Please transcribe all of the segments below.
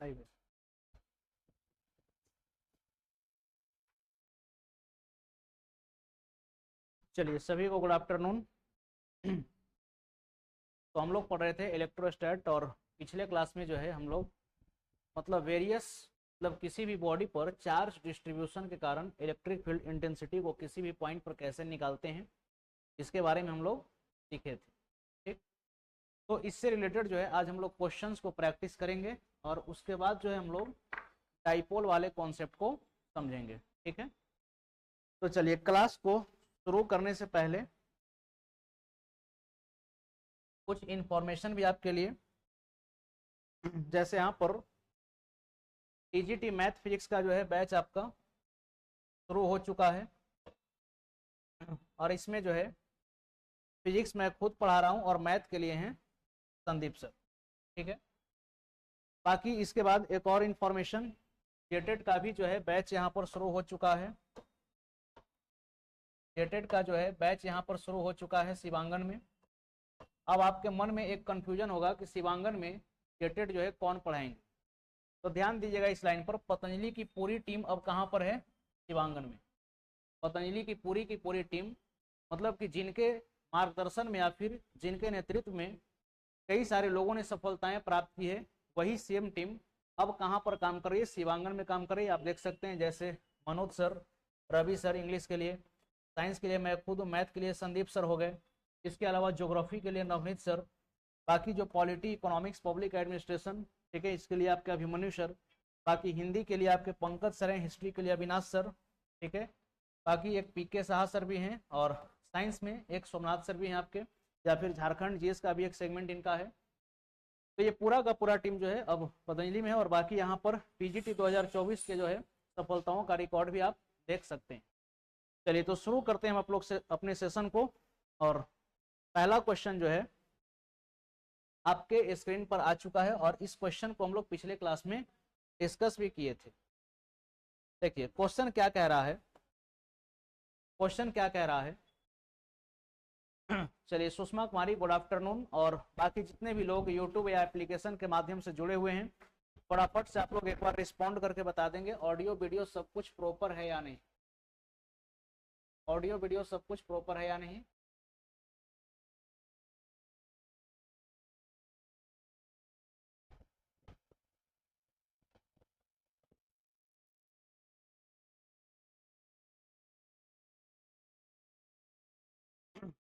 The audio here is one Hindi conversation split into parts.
लाइव है। चलिए सभी को गुड आफ्टरनून। तो हम लोग पढ़ रहे थे इलेक्ट्रोस्टैट, और पिछले क्लास में जो है हम लोग मतलब वेरियस मतलब किसी भी बॉडी पर चार्ज डिस्ट्रीब्यूशन के कारण इलेक्ट्रिक फील्ड इंटेंसिटी को किसी भी पॉइंट पर कैसे निकालते हैं, इसके बारे में हम लोग सीखे थे। ठीक, तो इससे रिलेटेड जो है आज हम लोग क्वेश्चंस को प्रैक्टिस करेंगे और उसके बाद जो है हम लोग डाइपोल वाले कॉन्सेप्ट को समझेंगे। ठीक है, तो चलिए क्लास को शुरू करने से पहले कुछ इंफॉर्मेशन भी आपके लिए, जैसे यहाँ पर टीजीटी मैथ फिजिक्स का जो है बैच आपका शुरू हो चुका है, और इसमें जो है फिजिक्स मैं खुद पढ़ा रहा हूँ और मैथ के लिए हैं संदीप सर। ठीक है, बाकी इसके बाद एक और इंफॉर्मेशन, जेटेड का भी जो है बैच यहाँ पर शुरू हो चुका है। जेटेड का जो है बैच यहाँ पर शुरू हो चुका है शिवांगन में। अब आपके मन में एक कंफ्यूजन होगा कि शिवांगन में जेटेड जो है कौन पढ़ाएंगे, तो ध्यान दीजिएगा इस लाइन पर। पतंजलि की पूरी टीम अब कहाँ पर है? शिवांगन में। पतंजलि की पूरी टीम, मतलब कि जिनके मार्गदर्शन में या फिर जिनके नेतृत्व में कई सारे लोगों ने सफलताएं प्राप्त की है, वही सेम टीम अब कहाँ पर काम कर रही है? शिवांगन में काम कर रही है। आप देख सकते हैं जैसे Manoj sir, Ravi sir English के लिए, साइंस के लिए मैं खुद, मैथ के लिए संदीप सर हो गए, इसके अलावा ज्योग्राफी के लिए नवनीत सर, बाकी जो पॉलिटी, इकोनॉमिक्स, पब्लिक एडमिनिस्ट्रेशन, ठीक है, इसके लिए आपके अभिमन्यु सर, बाकी हिंदी के लिए आपके पंकज सर हैं, हिस्ट्री के लिए अविनाश सर, ठीक है, बाकी एक पीके साहा सर भी हैं, और साइंस में एक सोमनाथ सर भी हैं आपके, या फिर झारखंड जीएस का भी एक सेगमेंट इनका है। तो ये पूरा का पूरा टीम जो है अब पतंजलि में है, और बाकी यहाँ पर पीजीटी 2024 के जो है सफलताओं का रिकॉर्ड भी आप देख सकते हैं। चलिए तो शुरू करते हैं हम आप लोग से अपने सेशन को, और पहला क्वेश्चन जो है आपके स्क्रीन पर आ चुका है, और इस क्वेश्चन को हम लोग पिछले क्लास में डिस्कस भी किए थे। देखिए क्वेश्चन क्या कह रहा है, क्वेश्चन क्या कह रहा है। चलिए सुषमा कुमारी गुड आफ्टरनून, और बाकी जितने भी लोग यूट्यूब या एप्लीकेशन के माध्यम से जुड़े हुए हैं, फटाफट से आप लोग एक बार रिस्पॉन्ड करके बता देंगे ऑडियो वीडियो सब कुछ प्रॉपर है या नहीं। ऑडियो वीडियो सब कुछ प्रॉपर है या नहीं।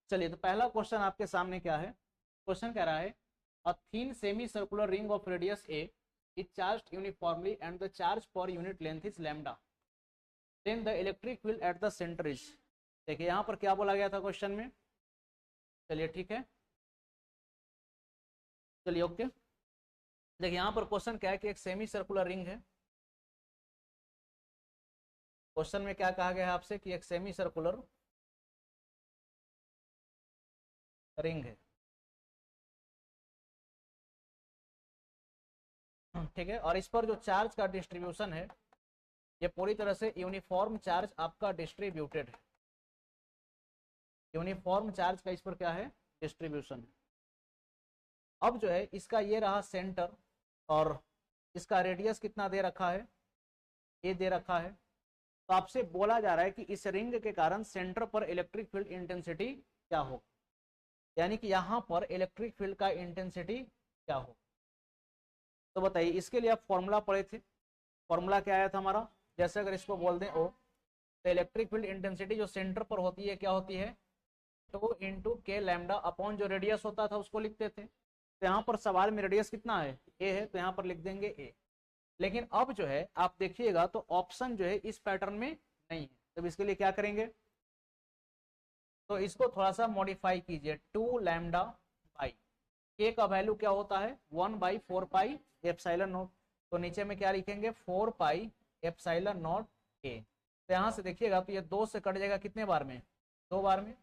चलिए तो पहला क्वेश्चन आपके सामने क्या है। क्वेश्चन कह रहा है a thin semi circular ring of radius a is charged uniformly and the charge per unit length is lambda, then the electric field at the center is। देखिए यहाँ पर क्या बोला गया था क्वेश्चन में। चलिए ठीक है, चलिए ओके। देखिए यहाँ पर क्वेश्चन क्या है कि एक सेमी सर्कुलर रिंग है। क्वेश्चन में क्या कहा गया है आपसे कि एक सेमी सर्कुलर रिंग है, ठीक है, और इस पर जो चार्ज का डिस्ट्रीब्यूशन है ये पूरी तरह से यूनिफॉर्म चार्ज आपका डिस्ट्रीब्यूटेड है। यूनिफॉर्म चार्ज का इस पर क्या है? डिस्ट्रीब्यूशन। अब जो है इसका ये रहा सेंटर, और इसका रेडियस कितना दे रखा है? ये दे रखा है। तो आपसे बोला जा रहा है कि इस रिंग के कारण सेंटर पर इलेक्ट्रिक फील्ड इंटेंसिटी क्या हो, यानी कि यहां पर इलेक्ट्रिक फील्ड का इंटेंसिटी क्या हो। तो बताइए, इसके लिए आप फॉर्मूला पढ़े थे। फॉर्मूला क्या आया था हमारा? जैसे अगर इसको बोल दें ओ, तो इलेक्ट्रिक फील्ड इंटेंसिटी जो सेंटर पर होती है क्या होती है? 2 × k λ अपॉन जो रेडियस होता था उसको लिखते थे। तो यहाँ पर सवाल में रेडियस कितना है? ए है, तो यहाँ पर लिख देंगे ए। लेकिन अब जो है आप देखिएगा तो ऑप्शन जो है इस पैटर्न में नहीं है, तब इसके लिए क्या करेंगे? तो इसको थोड़ा सा मॉडिफाई कीजिए। 2 लैम्डा बाई के का वैल्यू क्या होता है? 1/4 पाई एप्सिलॉन नॉट। तो नीचे में क्या लिखेंगे? 4 पाई एप्सिलॉन नॉट ए। तो यहां से देखिएगा तो ये 2 से कट जाएगा कितने बार में? 2 बार में।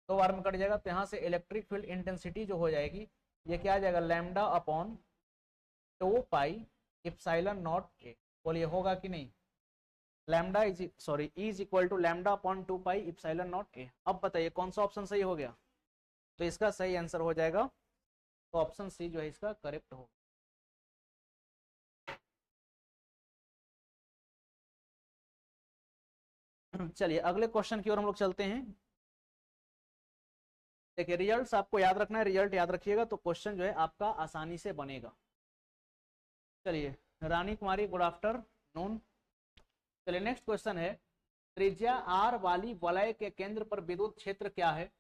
2 बार में कट जाएगा, तो यहाँ से इलेक्ट्रिक फील्ड इंटेंसिटी जो हो जाएगी ये क्या आ जाएगा? Lambda upon 2 pi epsilon naught A. बोलिए होगा कि नहीं? Lambda is equal to lambda upon 2 pi epsilon naught A. अब बताइए कौन सा ऑप्शन सही हो गया? तो इसका सही आंसर हो जाएगा, तो ऑप्शन सी जो है इसका करेक्ट होगा। चलिए अगले क्वेश्चन की ओर हम लोग चलते हैं। देखिए रिजल्ट्स आपको याद रखना है, रिजल्ट याद रखिएगा तो क्वेश्चन जो है आपका आसानी से बनेगा। चलिए रानी कुमारी गुड आफ्टरनून। चलिए नेक्स्ट क्वेश्चन है, त्रिज्या r वाली वलय के केंद्र पर विद्युत क्षेत्र क्या है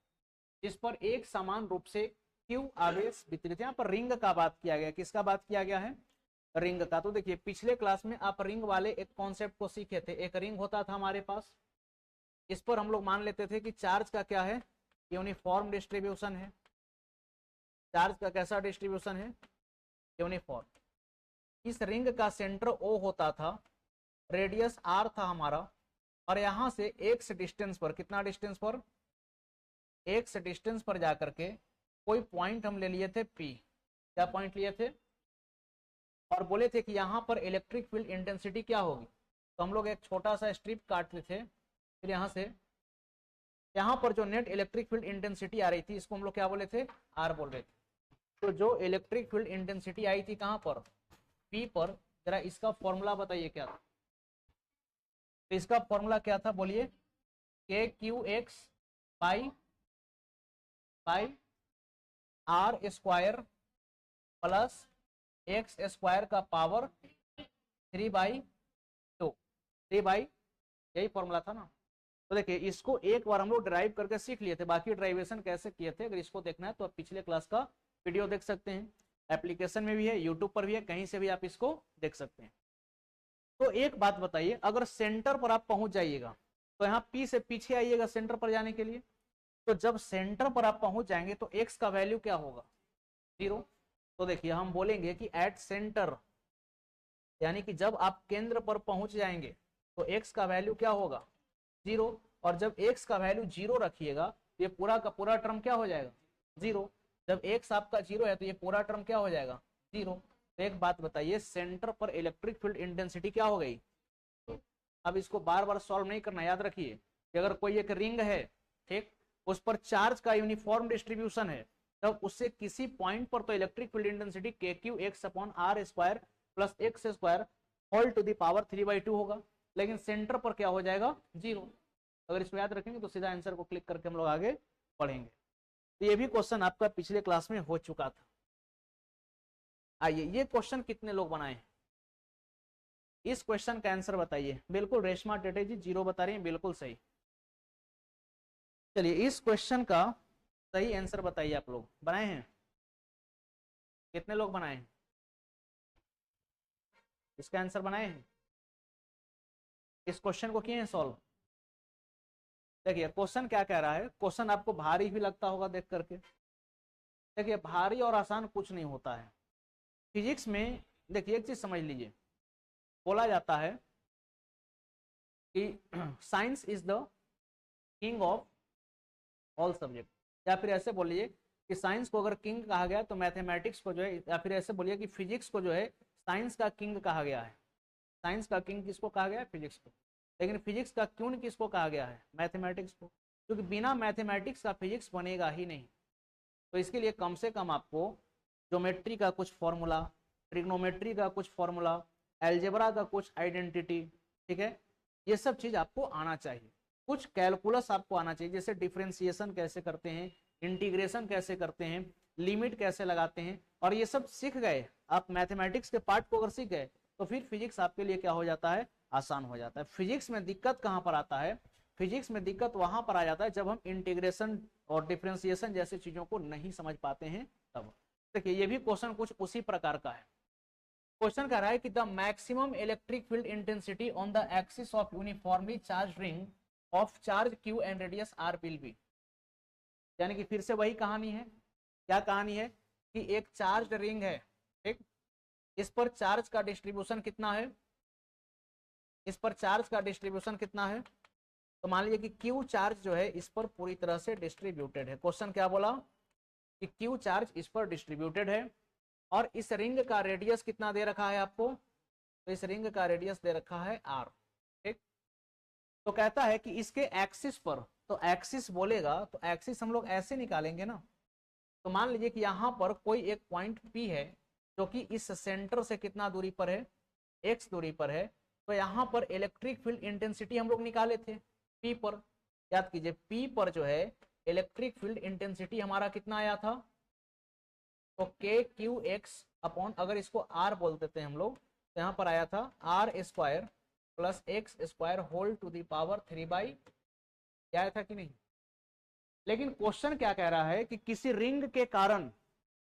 जिस पर एक समान रूप से q आवेश वितरित। यहाँ पर रिंग का बात किया गया, किसका बात किया गया है, रिंग का। तो देखिए पिछले क्लास में आप रिंग वाले एक कॉन्सेप्ट को सीखे थे। एक रिंग होता था हमारे पास, इस पर हम लोग मान लेते थे कि चार्ज का क्या है, यूनिफॉर्म डिस्ट्रीब्यूशन है। चार्ज का कैसा डिस्ट्रीब्यूशन है, यूनिफॉर्म। इस रिंग का सेंटर O होता था, रेडियस R था हमारा, और यहां से x डिस्टेंस पर, कितना डिस्टेंस पर, x डिस्टेंस पर जाकर के कोई पॉइंट हम ले लिए थे P। क्या पॉइंट लिए थे, और बोले थे कि यहाँ पर इलेक्ट्रिक फील्ड इंटेंसिटी क्या होगी। तो हम लोग एक छोटा सा स्ट्रिप काटते थे, फिर यहाँ से यहाँ पर जो नेट इलेक्ट्रिक फील्ड इंटेंसिटी आ रही थी इसको हम लोग क्या बोले थे, R बोल रहे थे। तो जो इलेक्ट्रिक फील्ड इंटेंसिटी आई थी कहाँ पर, P पर, जरा इसका फॉर्मूला बताइए क्या था। तो इसका फॉर्मूला क्या था बोलिए, KQX by R square plus X square का पावर 3/2, यही फॉर्मूला था ना। तो देखिए इसको एक बार हम लोग ड्राइव करके सीख लिए थे, बाकी ड्राइवेशन कैसे किए थे अगर इसको देखना है तो आप पिछले क्लास का वीडियो देख सकते हैं। एप्लीकेशन में भी है, यूट्यूब पर भी है, कहीं से भी आप इसको देख सकते हैं। तो एक बात बताइए, अगर सेंटर पर आप पहुंच जाइएगा तो यहाँ P से पीछे आइएगा सेंटर पर जाने के लिए, तो जब सेंटर पर आप पहुंच जाएंगे तो x का वैल्यू क्या होगा, 0। तो देखिए हम बोलेंगे कि एट सेंटर, यानी कि जब आप केंद्र पर पहुंच जाएंगे तो x का वैल्यू क्या होगा, 0। और जब x का वैल्यू 0 रखिएगा तो ये पूरा का पूरा टर्म क्या हो जाएगा, 0। जब x आपका 0 है तो ये पूरा टर्म क्या हो जाएगा, 0। तो एक बात बताइए, सेंटर पर इलेक्ट्रिक फील्ड इंटेंसिटी क्या हो गई। अब इसको बार बार सॉल्व नहीं करना, याद रखिए कि अगर कोई एक रिंग है, ठीक, उस पर चार्ज का यूनिफॉर्म डिस्ट्रीब्यूशन है, तब उससे किसी पॉइंट पर तो electric field intensity KQ(x/r square plus x square whole to the power 3/2 होगा, लेकिन सेंटर पर क्या हो जाएगा, 0। अगर इसको याद रखेंगे तो सीधा आंसर को क्लिक करके हम लोग आगे पढ़ेंगे। तो ये भी क्वेश्चन आपका पिछले क्लास में हो चुका था। आइए ये क्वेश्चन कितने लोग बनाए हैं, इस क्वेश्चन का आंसर बताइए। बिल्कुल रेशमा टेटे जी 0 बता रही हैं, बिल्कुल सही। चलिए इस क्वेश्चन का सही आंसर बताइए, आप लोग बनाए हैं, कितने लोग बनाए हैं, इसका आंसर बनाए हैं, इस क्वेश्चन को किए हैं सॉल्व। देखिए क्वेश्चन क्या कह रहा है, क्वेश्चन आपको भारी भी लगता होगा देख करके। देखिए भारी और आसान कुछ नहीं होता है फिजिक्स में। देखिए एक चीज समझ लीजिए, बोला जाता है कि science is the king of all subject, या फिर ऐसे बोलिए कि साइंस को अगर किंग कहा गया तो मैथमेटिक्स को जो है, या फिर ऐसे बोलिए कि फिजिक्स को जो है साइंस का किंग कहा गया है। साइंस का किंग किसको कहा गया है, फिजिक्स को। लेकिन फिजिक्स का क्यून किसको कहा गया है, मैथमेटिक्स को, क्योंकि बिना मैथमेटिक्स का फिजिक्स बनेगा ही नहीं। तो इसके लिए कम से कम आपको ज्योमेट्री का कुछ फॉर्मूला, ट्रिग्नोमेट्री का कुछ फॉर्मूला, एल्जेब्रा का कुछ आइडेंटिटी, ठीक है, ये सब चीज आपको आना चाहिए। कुछ कैलकुलस आपको आना चाहिए, जैसे डिफरेंशिएशन कैसे करते हैं, इंटीग्रेशन कैसे करते हैं, लिमिट कैसे लगाते हैं, और ये सब सीख गए आप, मैथमेटिक्स के पार्ट को अगर सीख गए तो फिर फिजिक्स आपके लिए क्या हो जाता है, आसान हो जाता है। फिजिक्स में दिक्कत कहाँ पर आता है, फिजिक्स में दिक्कत वहां पर आ जाता है जब हम इंटीग्रेशन और डिफरेंशिएशन जैसी चीजों को नहीं समझ पाते हैं तब। देखिए ये भी क्वेश्चन कुछ उसी प्रकार का है। क्वेश्चन कह रहा है कि the maximum electric field intensity on the axis of uniformly charge ring of charge Q and radius R will be. यानी कि फिर से वही कहानी है, क्या कहानी है कि एक चार्ज रिंग है, ठीक, इस पर चार्ज का डिस्ट्रीब्यूशन कितना है, इस पर चार्ज का डिस्ट्रीब्यूशन कितना है। तो मान लीजिए कि Q चार्ज जो है इस पर पूरी तरह से डिस्ट्रीब्यूटेड है। क्वेश्चन क्या बोला कि Q चार्ज इस पर डिस्ट्रीब्यूटेड है, और इस रिंग का रेडियस कितना दे रखा है आपको, तो इस रिंग का रेडियस दे रखा है R, ठीक। तो कहता है कि इसके एक्सिस पर, तो एक्सिस बोलेगा तो एक्सिस हम लोग ऐसे निकालेंगे ना। तो मान लीजिए कि यहाँ पर कोई एक पॉइंट P है जो कि इस सेंटर से कितना दूरी पर है, x दूरी पर है। तो यहाँ पर इलेक्ट्रिक फील्ड इंटेंसिटी हम लोग निकाले थे, P पर, याद कीजिए P पर जो है इलेक्ट्रिक फील्ड इंटेंसिटी हमारा कितना आया था, तो के क्यू एक्स अपॉन, अगर इसको R बोल देते हैं हम लोग, तो यहाँ पर आया था R square plus X square whole to the power 3/, क्या आया था कि नहीं। लेकिन क्वेश्चन क्या कह रहा है कि किसी रिंग के कारण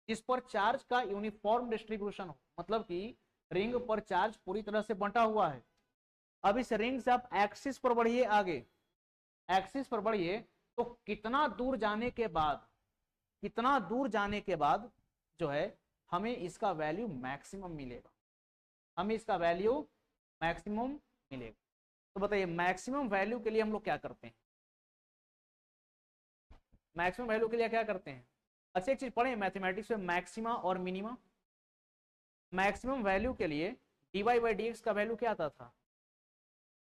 जिस पर चार्ज का यूनिफॉर्म डिस्ट्रीब्यूशन हो, मतलब कि रिंग पर चार्ज पूरी तरह से बंटा हुआ है। अब इस रिंग से आप एक्सिस पर बढ़िए, आगे एक्सिस पर बढ़िए, तो कितना दूर जाने के बाद, कितना दूर जाने के बाद जो है हमें इसका वैल्यू मैक्सिमम मिलेगा, हमें इसका वैल्यू मैक्सिमम मिलेगा। तो बताइए मैक्सिमम वैल्यू के लिए हम लोग क्या करते हैं, मैक्सिमम वैल्यू के लिए क्या करते हैं। अच्छा एक चीज पढ़े मैथमेटिक्स में, मैक्सिमा और मिनिमा। मैक्सिमम वैल्यू के लिए dy/dx का वैल्यू क्या आता था,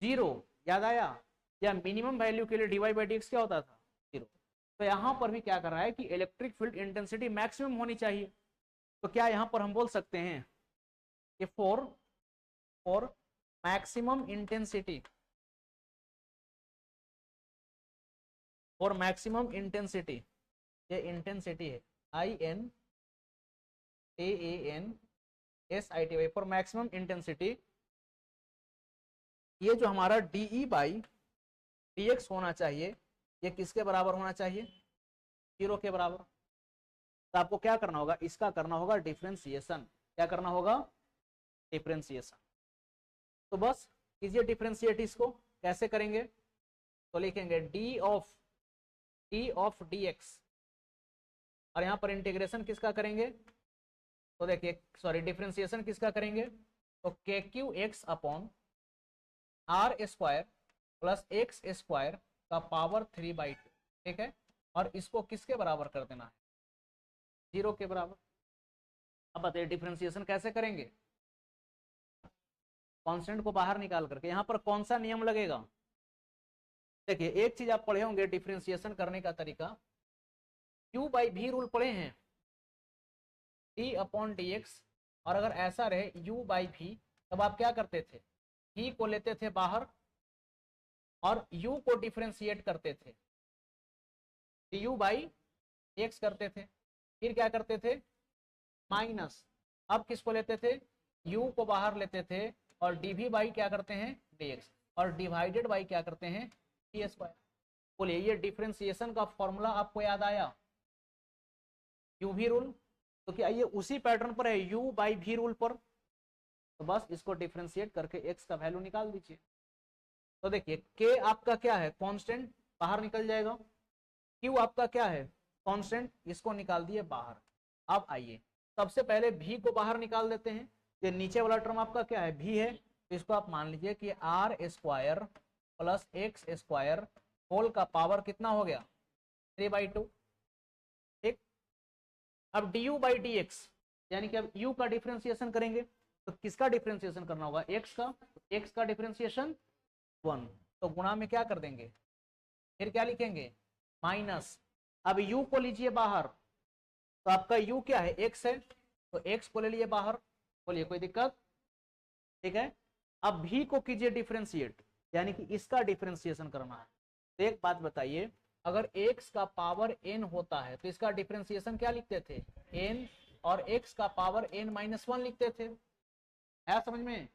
0, याद आया, या मिनिमम वैल्यू के लिए dy/dx क्या होता था, 0। तो यहां पर भी क्या कर रहा है कि इलेक्ट्रिक फील्ड इंटेंसिटी मैक्सिमम होनी चाहिए। तो क्या यहां पर हम बोल सकते हैं कि for maximum intensity, for maximum intensity, ये इंटेंसिटी है INTANSITY, फॉर मैक्सिमम इंटेंसिटी, ये जो हमारा DE/dx होना चाहिए, ये किसके बराबर होना चाहिए, 0 के बराबर। तो आपको क्या करना होगा, इसका करना होगा डिफरेंशिएशन। क्या करना होगा, डिफरेंशिएशन। तो बस कीजिए डिफरेंशिएट, इसको कैसे करेंगे, तो लिखेंगे D ऑफ dx, और यहां पर इंटीग्रेशन किसका करेंगे, तो देखिए सॉरी डिफरेंशिएशन किसका करेंगे, तो के Q x upon R square plus X square का पावर 3/2, ठीक है। और इसको किसके बराबर कर देना है, 0 के बराबर। अब बताइए डिफरेंशिएशन कैसे करेंगे, कांस्टेंट को बाहर निकाल करके। यहां पर कौन सा नियम लगेगा, देखिए एक चीज आप पढ़े होंगे डिफरेंशिएशन करने का तरीका, u/v रूल पढ़े हैं, d/dx, और अगर ऐसा रहे u/v, तब आप क्या करते थे, v को लेते थे बाहर और u को डिफरेंशिएट करते थे, du/x करते थे, फिर क्या करते थे माइनस, अब किसको लेते थे, u को बाहर लेते थे, और dv/ क्या करते हैं dx, और डिवाइडेड बाई क्या करते हैं d स्क्वायर। बोलिए ये डिफरेंशिएशन का फॉर्मूला आपको याद आया, uv रूल। तो क्या ये उसी पैटर्न पर है u/v रूल पर, तो बस इसको डिफरेंशिएट करके x का वैल्यू निकाल दीजिए। तो देखिए k आपका क्या है कांस्टेंट, बाहर निकल जाएगा, q आपका क्या है कांस्टेंट, इसको निकाल दिए बाहर। अब आइए सबसे पहले v को बाहर निकाल देते हैं, ये नीचे वाला टर्म आपका क्या है v है, तो इसको आप मान लीजिए कि R square plus X square whole का पावर कितना हो गया 3/2, ठीक। अब du/dx, यानी कि अब u का डिफरेंशिएशन करेंगे, तो किसका डिफरेंशिएशन करना होगा, x का डिफरेंशिएशन 1, तो गुणा में क्या कर देंगे, फिर क्या लिखेंगे माइनस। अब u को लीजिए बाहर, तो आपका u क्या है x है, तो x को ले लिए बाहर, बोलिए कोई दिक्कत, ठीक है। अब v को कीजिए डिफरेंशिएट, यानी कि इसका डिफरेंशिएशन करना है। तो एक बात बताइए, अगर x का पावर n होता है तो इसका डिफरेंशिएशन क्या लिखते थे n, और x का पावर n-1 लिखते थे, है समझ में,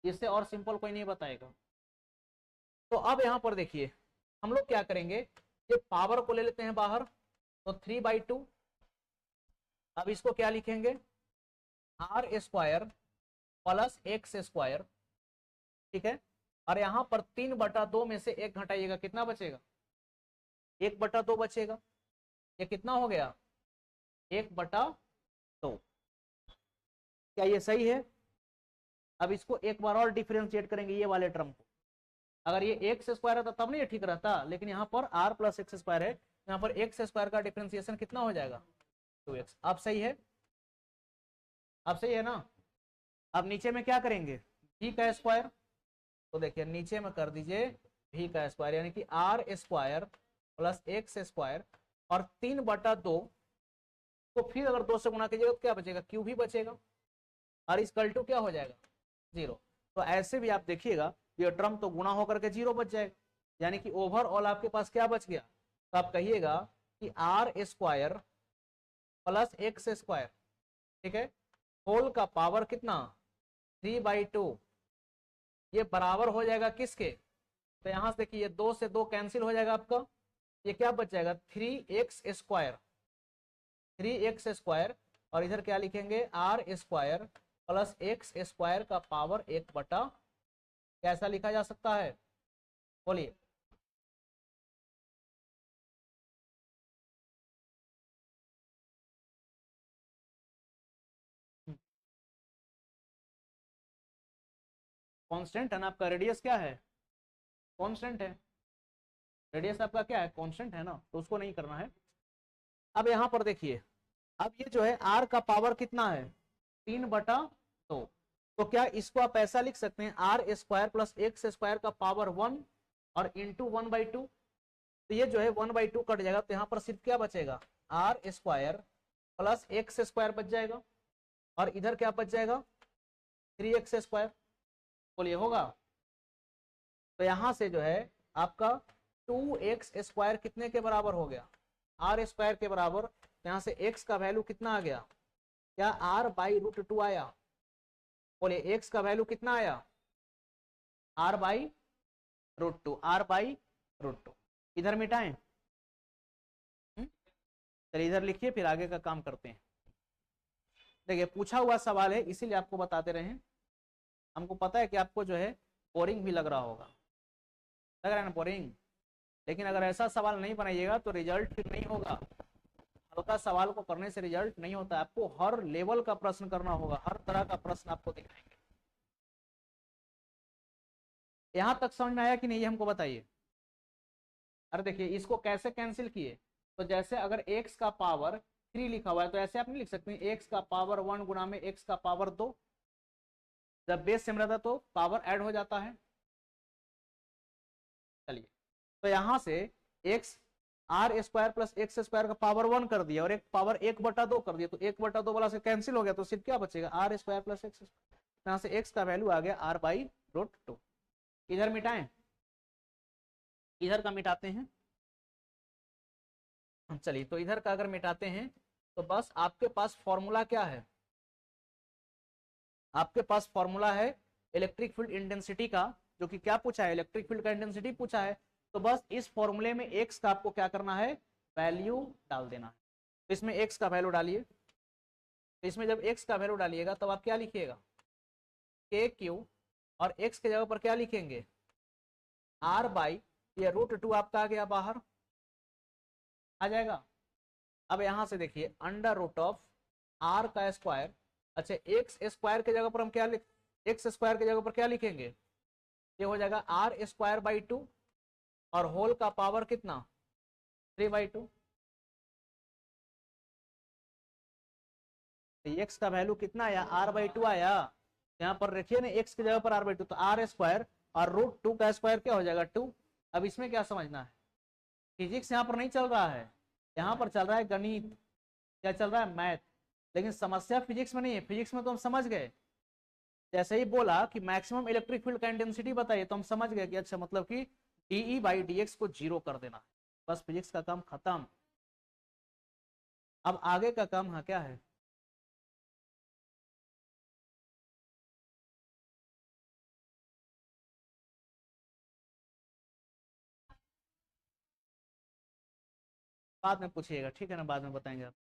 इससे और सिंपल कोई नहीं बताएगा। तो अब यहां पर देखिए हम लोग क्या करेंगे, ये पावर को ले लेते हैं बाहर, तो 3/2, अब इसको क्या लिखेंगे R square plus X square, ठीक है। और यहां पर 3/2 में से 1 घटाइएगा, कितना बचेगा 1/2 बचेगा, ये कितना हो गया 1/2, क्या ये सही है। अब इसको एक बार और डिफरेंशिएट करेंगे ये वाले टर्म को, अगर ये एक्स स्क्वायर रहता तब नहीं ठीक रहता, लेकिन यहाँ पर r प्लस एक्स स्क्वायर है, यहाँ पर एक्स स्क्वायर का डिफरेंशिएशन कितना हो जाएगा 2x। अब सही है, अब सही है ना। अब नीचे में क्या करेंगे v का स्क्वायर, तो देखिए नीचे में कर दीजिए v का स्क्वायर, यानी कि r square plus X square, और 3/2 को फिर अगर 2 से गुणा कीजिएगा तो क्या बचेगा q भी बचेगा, और इस कल टू क्या हो जाएगा 0। तो ऐसे भी आप देखिएगा ये टर्म तो गुणा होकर के 0 बच जाएगा, यानी कि ओवरऑल आपके पास क्या बच गया, तो आप कहिएगा कि R square plus X square, ठीक है, होल का पावर कितना 3/2, ये बराबर हो जाएगा किसके, तो यहां से देखिए 2 से 2 कैंसिल हो जाएगा आपका, ये क्या बच जाएगा 3x स्क्वायर, 3x स्क्वायर, और इधर क्या लिखेंगे R square plus X square का पावर 1/, कैसा लिखा जा सकता है, बोलिए। कांस्टेंट है ना आपका, रेडियस क्या है, कांस्टेंट है, रेडियस आपका क्या है, कांस्टेंट है ना, तो उसको नहीं करना है। अब यहां पर देखिए, अब ये जो है आर का पावर कितना है 3/2, तो क्या इसको आप ऐसा लिख सकते हैं R square plus X square का पावर 1 और इंटू 1/2, तो ये जो है 1/2 कट जाएगा, तो यहाँ पर सिर्फ क्या बचेगा R square plus X square बच जाएगा, और इधर क्या बच जाएगा 3x स्क्वायर, बोलिए होगा। तो यहां से जो है आपका 2x स्क्वायर कितने के बराबर हो गया, आर स्क्वायर के बराबर, तो यहाँ से x का वैल्यू कितना आ गया, क्या r/√2 आया, बोलिए x का वैल्यू कितना आया r/√2, r/√2, इधर मिटाएं, चलिए इधर लिखिए फिर आगे का काम करते हैं। देखिए पूछा हुआ सवाल है इसीलिए आपको बताते रहे हैं, हमको पता है कि आपको जो है बोरिंग भी लग रहा होगा, लग रहा है ना बोरिंग, लेकिन अगर ऐसा सवाल नहीं बनाइएगा तो रिजल्ट फिर नहीं होगा, हल्का सवाल को करने से रिजल्ट नहीं होता, आपको हर लेवल का प्रश्न करना होगा, हर तरह का प्रश्न आपको दिखाएंगे। यहां तक समझ में आया कि नहीं, ये हमको बताइए। अरे देखिए इसको कैसे कैंसिल किए, तो जैसे अगर x का पावर 3 लिखा हुआ है तो ऐसे आप नहीं लिख सकते x का पावर 1 गुना में x का पावर 2, जब बेस सेम रहता तो पावर ऐड हो जाता है। चलिए तो यहां से x R square plus X square का पावर 1 कर दिया और एक पावर 1/2 कर दिया, तो 1/2 वाला से कैंसिल हो गया, तो सिर्फ क्या बचेगा आर स्क्वायर प्लस एक्स, यहाँ से x का वैल्यू आ गया r/√2। इधर मिटाएं, इधर का मिटाते हैं, चलिए तो इधर का अगर मिटाते हैं तो बस आपके पास फॉर्मूला क्या है, आपके पास फॉर्मूला है इलेक्ट्रिक फील्ड इंटेंसिटी का, जो कि क्या पूछा है इलेक्ट्रिक फील्ड का इंटेंसिटी पूछा है, तो बस इस फॉर्मूले में x का आपको क्या करना है वैल्यू डाल देना है, तो इसमें x का वैल्यू डालिए, तो इसमें जब x का वैल्यू डालिएगा तब आप क्या लिखिएगा KQ, और x के जगह पर क्या लिखेंगे r/, ये √2 आपका आ गया बाहर आ जाएगा। अब यहां से देखिए √r का स्क्वायर, अच्छा एक्स स्क्वायर के जगह पर हम क्या लिख, एक्स स्क्वायर के जगह पर क्या लिखेंगे, ये हो जाएगा r²/2 और होल का पावर कितना 3/2, एक्स का वैल्यू कितना आया r/2 आया, यहाँ पर रखिए ना एक्स की जगह पर r/2, तो r² और √2 का स्क्वायर क्या हो जाएगा 2। अब इसमें क्या समझना है, फिजिक्स यहाँ पर नहीं चल रहा है, यहाँ पर चल रहा है गणित, क्या चल रहा है मैथ, लेकिन समस्या फिजिक्स में नहीं है, फिजिक्स में तो हम समझ गए, जैसे ही बोला कि मैक्सिमम इलेक्ट्रिक फील्ड का इंटेंसिटी बताइए तो हम समझ गए कि अच्छा मतलब कि dE/dx को 0 कर देना, बस फिजिक्स का काम खत्म। अब आगे का काम हाँ क्या है, बाद में पूछिएगा, ठीक है ना, बाद में बताएंगे आप,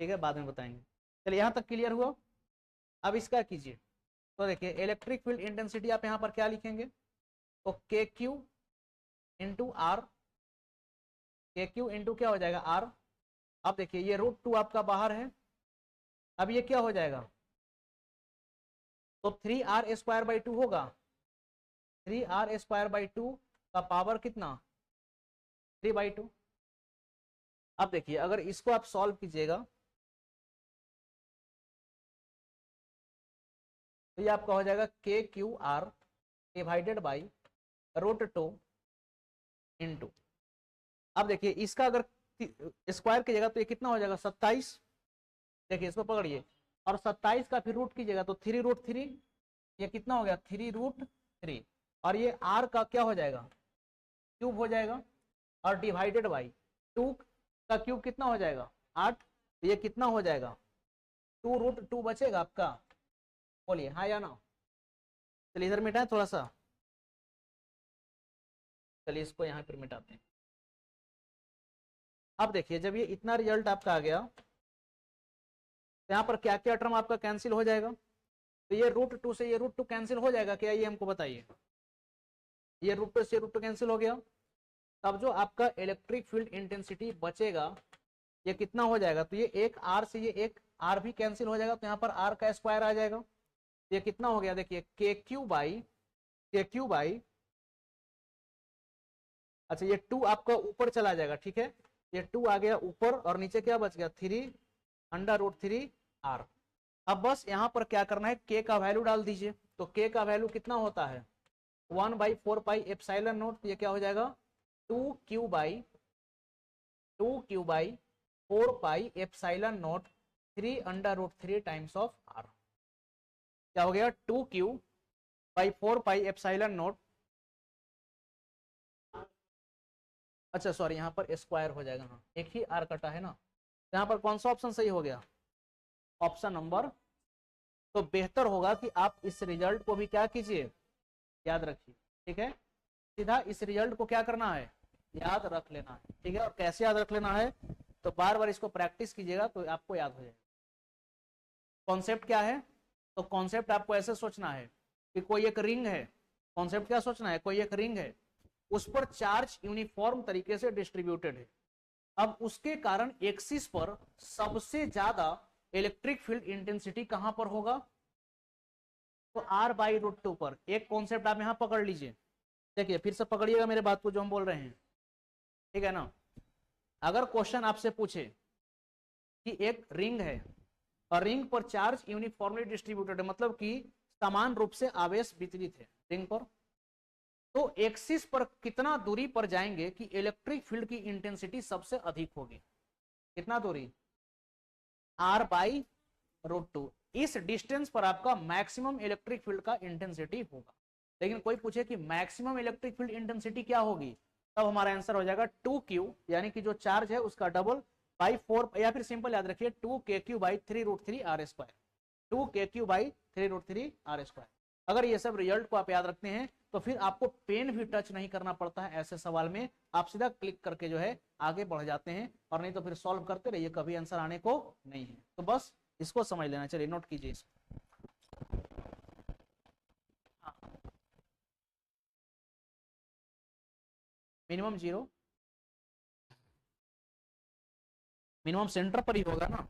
ठीक है बाद में बताएंगे। चलिए यहाँ तक क्लियर हुआ, अब इसका कीजिए, तो देखिए इलेक्ट्रिक फील्ड इंटेंसिटी आप यहाँ पर क्या लिखेंगे, तो KQ into R, KQ into क्या हो जाएगा R, अब देखिए ये √2 आपका बाहर है, अब ये क्या हो जाएगा, तो 3r²/2 होगा, 3r²/2 का पावर कितना 3/2। अब देखिए अगर इसको आप सॉल्व कीजिएगा तो ये आपका हो जाएगा KQR डिवाइडेड बाई √2 इंटू, अब देखिए इसका अगर स्क्वायर कीजिएगा तो ये कितना हो जाएगा 27, देखिए इसको पकड़िए, और 27 का फिर रूट कीजिएगा तो 3√3, ये कितना हो गया 3√3, और ये r का क्या हो जाएगा क्यूब हो जाएगा और डिवाइडेड बाई 2 का क्यूब कितना हो जाएगा 8, तो ये कितना हो जाएगा 2√2 बचेगा आपका। बोलिए हाँ या ना। चलिए इधर मिटाएं थोड़ा सा, चलिए इसको यहाँ पर मिटाते हैं। अब देखिए जब ये इतना रिजल्ट आपका आ गया तो यहाँ पर क्या क्या टर्म आपका कैंसिल हो जाएगा, तो ये √2 से ये √2 कैंसिल हो जाएगा क्या, ये हमको बताइए। ये √2 से √2 कैंसिल हो गया, तब जो आपका इलेक्ट्रिक फील्ड इंटेंसिटी बचेगा ये कितना हो जाएगा, तो ये एक आर से ये एक आर भी कैंसिल हो जाएगा, तो यहाँ पर आर का स्क्वायर आ जाएगा। ये कितना हो गया देखिए के क्यू बाई अच्छा ये 2 आपका ऊपर चला जाएगा, ठीक है, ये 2 आ गया ऊपर और नीचे क्या बच गया 3 √3r। अब बस यहाँ पर क्या करना है, k का वैल्यू डाल दीजिए, तो k का वैल्यू कितना होता है 1/4πε0, ये क्या हो जाएगा 2q/4πε0 3 टाइम्स ऑफ r। क्या हो गया 2q/4πε0, अच्छा सॉरी यहाँ पर स्क्वायर हो जाएगा, हाँ एक ही r कटा है ना, तो यहाँ पर कौन सा ऑप्शन सही हो गया, ऑप्शन नंबर। तो बेहतर होगा कि आप इस रिजल्ट को भी क्या कीजिए, याद रखिए, ठीक है, सीधा इस रिजल्ट को क्या करना है, याद रख लेना है, ठीक है। और कैसे याद रख लेना है, तो बार बार इसको प्रैक्टिस कीजिएगा तो आपको याद हो जाएगा। कॉन्सेप्ट क्या है, तो कॉन्सेप्ट आपको ऐसे सोचना है कि कोई एक रिंग है, कॉन्सेप्ट क्या सोचना है, कोई एक रिंग है, उस पर चार्ज यूनिफॉर्म तरीके से डिस्ट्रीब्यूटेड है। अब उसके कारण एक्सिस पर सबसे ज्यादा इलेक्ट्रिक फील्ड इंटेंसिटी कहां पर होगा, तो r/√2 पर। एक कॉन्सेप्ट आप यहां पकड़ लीजिए, देखिए फिर से पकड़िएगा मेरे बात को जो हम बोल रहे हैं, ठीक है ना। अगर क्वेश्चन आपसे पूछे कि एक रिंग है और रिंग पर चार्ज यूनिफॉर्मली डिस्ट्रीब्यूटेड है, मतलब कि समान रूप से आवेश वितरित है रिंग पर, तो एक्सिस पर कितना दूरी पर जाएंगे कि इलेक्ट्रिक फील्ड की इंटेंसिटी सबसे अधिक होगी, कितना दूरी r/√2। इस डिस्टेंस पर आपका मैक्सिमम इलेक्ट्रिक फील्ड का इंटेंसिटी होगा। लेकिन कोई पूछे कि मैक्सिमम इलेक्ट्रिक फील्ड इंटेंसिटी क्या होगी, तब हमारा आंसर हो जाएगा 2q, यानी कि जो चार्ज है उसका डबल बाई 4, या फिर सिंपल याद रखिए 2kq/3√3r², 2kq/3√3r²। अगर ये सब रिजल्ट को आप याद रखते हैं तो फिर आपको पेन भी टच नहीं करना पड़ता है ऐसे सवाल में, आप सीधा क्लिक करके जो है आगे बढ़ जाते हैं, और नहीं तो फिर सॉल्व करते रहिए, कभी आंसर आने को नहीं है। तो बस इसको समझ लेना, चलिए नोट कीजिए इसको। मिनिमम 0, मिनिमम सेंटर पर ही होगा ना,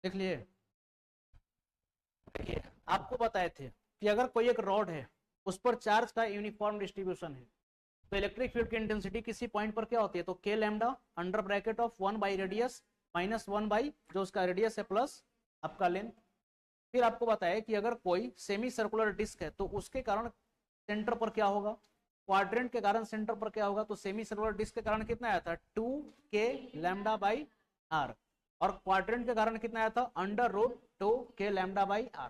देख लिए। देखिए आपको बताए थे कि अगर कोई एक रॉड है उस पर चार्ज का यूनिफॉर्म डिस्ट्रीब्यूशन है, तो इलेक्ट्रिक फील्ड की इंटेंसिटी किसी पॉइंट पर क्या होती है, तो k lambda under bracket of 1/रेडियस माइनस 1 जो उसका रेडियस है प्लस आपका लेंथ। फिर आपको बताया कि अगर कोई सेमी सर्कुलर डिस्क है तो उसके कारण सेंटर पर क्या होगा, क्वाड्रेंट के कारण सेंटर पर क्या होगा, तो सेमी सर्कुलर डिस्क के कारण कितना आया था 2k λ/r, और क्वाड्रेंट के कारण कितना आया था √2k λ/r।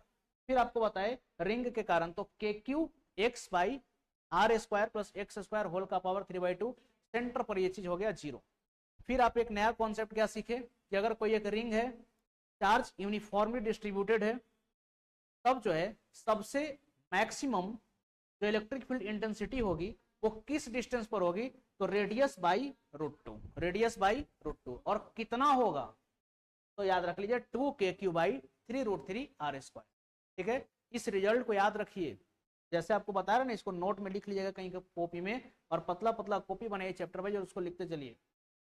फिर आपको बताए रिंग के कारण तो kq(x/r² + x² होल का पावर 3/2, सेंटर पर ये चीज हो गया 0। फिर आप एक नया कॉन्सेप्ट क्या सीखे कि अगर कोई एक रिंग है, चार्ज यूनिफॉर्मली डिस्ट्रीब्यूटेड है, तब जो है सबसे मैक्सिमम जो इलेक्ट्रिक फील्ड इंटेंसिटी होगी वो किस डिस्टेंस पर होगी, तो रेडियस बाई √2, रेडियस बाई √2। और कितना होगा, तो याद रख लीजिए 2kq बाई 3√3r²। ठीक है, इस रिजल्ट को याद रखिए, जैसे आपको बता रहा ना, इसको नोट में लिख लीजिएगा कहीं कॉपी में, और पतला पतला कॉपी बनाइए चैप्टर वाइज और उसको लिखते चलिए,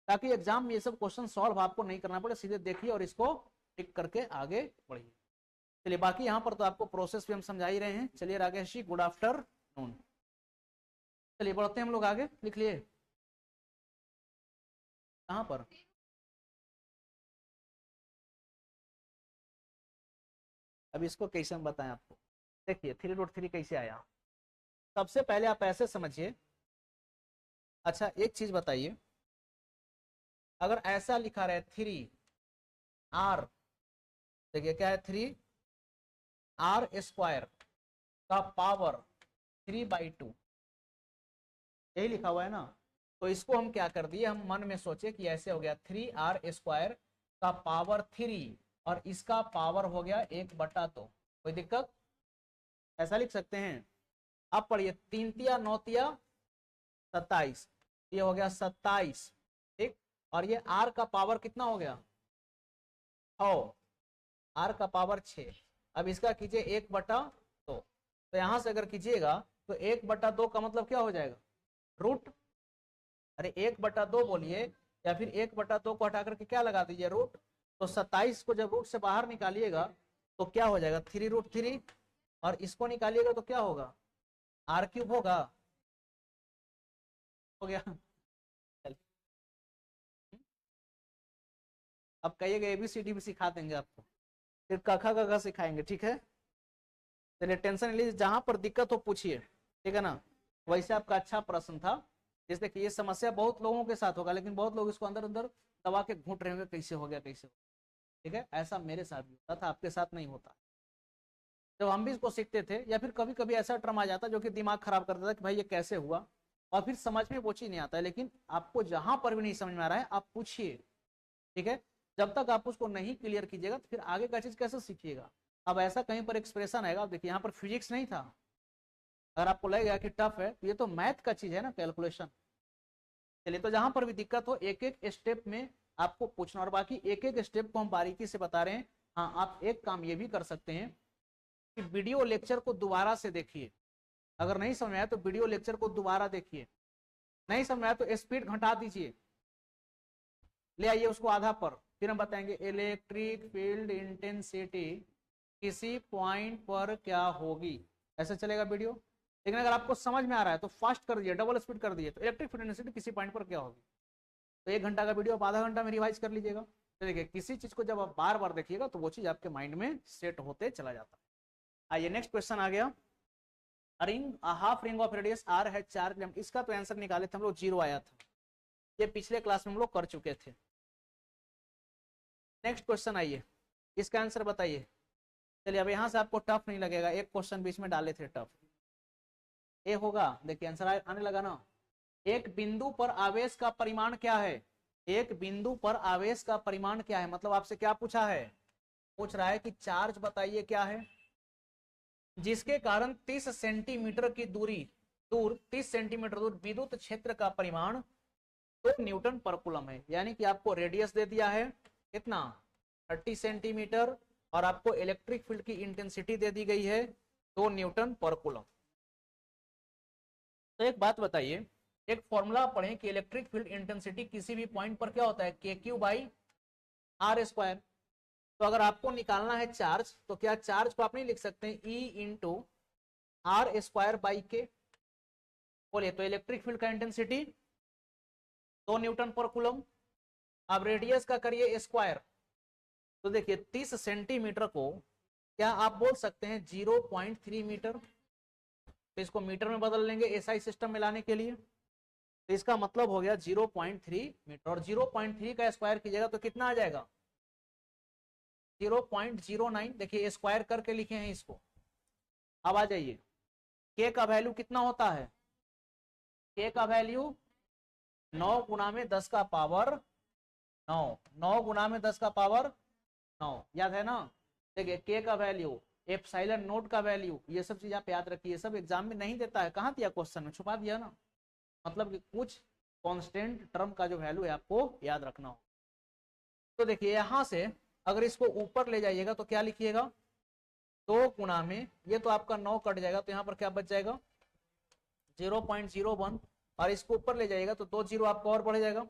ताकि एग्जाम में ये सब क्वेश्चन सॉल्व आपको नहीं करना पड़े, सीधे देखिए और इसको टिक करके आगे बढ़िए। चलिए, बाकी यहाँ पर तो आपको प्रोसेस भी हम समझा ही रहे हैं। चलिए राकेश जी, गुड आफ्टरनून। चलिए बढ़ते हैं हम लोग आगे, लिख लिए कहाँ पर, अब इसको कैसे हम बताएं आपको। देखिए 3√3 कैसे आया, सबसे पहले आप ऐसे समझिए। अच्छा एक चीज बताइए, अगर ऐसा लिखा रहे 3r, देखिए क्या है 3r² का पावर 3/2, यही लिखा हुआ है ना। तो इसको हम क्या कर दिए, हम मन में सोचे कि ऐसे हो गया 3r² का पावर 3 और इसका पावर हो गया 1/2। कोई दिक्कत, ऐसा लिख सकते हैं। अब पढ़िए 3 तिया 9 तिया 27, ये हो गया 27। ठीक, और ये r का पावर कितना हो गया, r का पावर 6। अब इसका कीजिए 1/2, तो यहां से अगर कीजिएगा तो 1/2 का मतलब क्या हो जाएगा, रूट, अरे 1/2 बोलिए, या फिर 1/2 को हटा करके क्या लगा दीजिए, रूट। तो 27 को जब रूट से बाहर निकालिएगा तो क्या हो जाएगा 3√3, और इसको निकालिएगा तो क्या होगा, r³ होगा, हो गया। अब कहिएगा ABCD भी सिखा देंगे आपको, फिर कखा गगा सिखाएंगे, ठीक है। चलिए टेंशन नहीं लीजिए, जहां पर दिक्कत हो पूछिए, ठीक है ना। वैसे आपका अच्छा प्रश्न था, जैसे कि ये समस्या बहुत लोगों के साथ होगा, लेकिन बहुत लोग इसको अंदर अंदर दबा के घूट रहे होंगे, कैसे हो गया कैसे हो, ठीक है। ऐसा मेरे साथ भी होता था, आपके साथ नहीं होता। जब हम भी इसको सीखते थे, या फिर कभी कभी ऐसा टर्म आ जाता जो कि दिमाग खराब कर देता है कि भाई ये कैसे हुआ, और फिर समझ में वो चीज नहीं आता है। लेकिन आपको जहां पर भी नहीं समझ में आ रहा है आप पूछिए, ठीक है। जब तक आप उसको नहीं क्लियर कीजिएगा तो फिर आगे का चीज कैसे सीखिएगा। अब ऐसा कहीं पर एक्सप्रेशन आएगा, देखिए यहाँ पर फिजिक्स नहीं था, अगर आपको लगेगा कि टफ है तो ये तो मैथ का चीज है ना, कैलकुलेशन। चलिए, तो जहां पर भी दिक्कत हो एक एक स्टेप में आपको पूछना, और बाकी एक एक स्टेप को हम बारीकी से बता रहे हैं। हाँ, आप एक काम ये भी कर सकते हैं कि वीडियो लेक्चर को दोबारा से देखिए, अगर नहीं समझ में आया तो वीडियो लेक्चर को दोबारा देखिए, नहीं समझ में आया तो स्पीड घटा दीजिए, ले आइए उसको आधा पर, फिर हम बताएंगे इलेक्ट्रिक फील्ड इंटेंसिटी किसी पॉइंट पर क्या होगी, ऐसा चलेगा वीडियो। लेकिन अगर आपको समझ में आ रहा है तो फास्ट कर दिए, डबल स्पीड कर दिए, तो इलेक्ट्रिक फील्ड इंटेंसिटी किसी पॉइंट पर क्या होगी, तो 1 घंटा का वीडियो आप आधा घंटा में रिवाइज कर लीजिएगा। तो देखिए किसी चीज को जब आप बार बार देखिएगा तो वो चीज आपके माइंड में सेट होते चला जाता है। आइए नेक्स्ट क्वेश्चन आ गया, ring half ring of radius r है 4 किलोमीटर, इसका तो आंसर निकाले थे हम लोग, 0 आया था, ये पिछले क्लास में हम लोग कर चुके थे। नेक्स्ट क्वेश्चन आइए, इसका आंसर बताइए। चलिए अब यहाँ से आपको टफ नहीं लगेगा, एक क्वेश्चन बीच में डाले थे टफ, ए होगा। देखिए आंसर आने लगा ना, एक बिंदु पर आवेश का परिमाण क्या है, एक बिंदु पर आवेश का परिमाण क्या है, मतलब आपसे क्या पूछा है, पूछ रहा है कि चार्ज बताइए क्या है, जिसके कारण 30 सेंटीमीटर की दूर 30 सेंटीमीटर दूर विद्युत क्षेत्र का परिमाण 2 न्यूटन पर कूलम है। यानी कि आपको रेडियस दे दिया है कितना, 30 सेंटीमीटर, और आपको इलेक्ट्रिक फील्ड की इंटेंसिटी दे दी गई है 2 न्यूटन पर कूलम। तो एक बात बताइए, एक फॉर्मूला पढ़ें कि इलेक्ट्रिक फील्ड इंटेंसिटी किसी भी पॉइंट पर क्या होता है, KQ/r²। तो अगर आपको निकालना है चार्ज, तो क्या चार्ज को आप नहीं लिख सकते हैं E/r²/K, बोलिए। तो इलेक्ट्रिक फील्ड का इंटेंसिटी 2 न्यूटन पर कूलम। अब रेडियस का करिए स्क्वायर, तो देखिए 30 सेंटीमीटर को क्या आप बोल सकते हैं 0.3 मीटर, तो इसको मीटर में बदल लेंगे SI सिस्टम में लाने के लिए, तो इसका मतलब हो गया 0.3 मीटर, और 0.3 का स्क्वायर कीजिएगा तो कितना आ जाएगा 0.09। देखिए स्क्वायर करके लिखे हैं इसको। अब आ जाइए, K का वैल्यू कितना होता है, K का वैल्यू 9 गुना में 10 का पावर 9, 9 गुना में 10 का पावर 9, याद है ना। देखिए K का वैल्यू एप्सिलॉन नोट का वैल्यू, ये सब चीज आप याद रखिए। ये सब एग्जाम में नहीं देता है, कहाँ दिया क्वेश्चन में, छुपा दिया ना। मतलब कि कुछ कांस्टेंट टर्म का जो वैल्यू है आपको याद रखना हो। तो देखिए यहाँ से अगर इसको ऊपर ले जाइएगा तो क्या लिखिएगा, 2 गुणा में ये तो आपका 9 कट जाएगा, तो यहाँ पर क्या बच जाएगा 0.01, और इसको ऊपर ले जाइएगा तो 2 जीरो आपका और बढ़ जाएगा,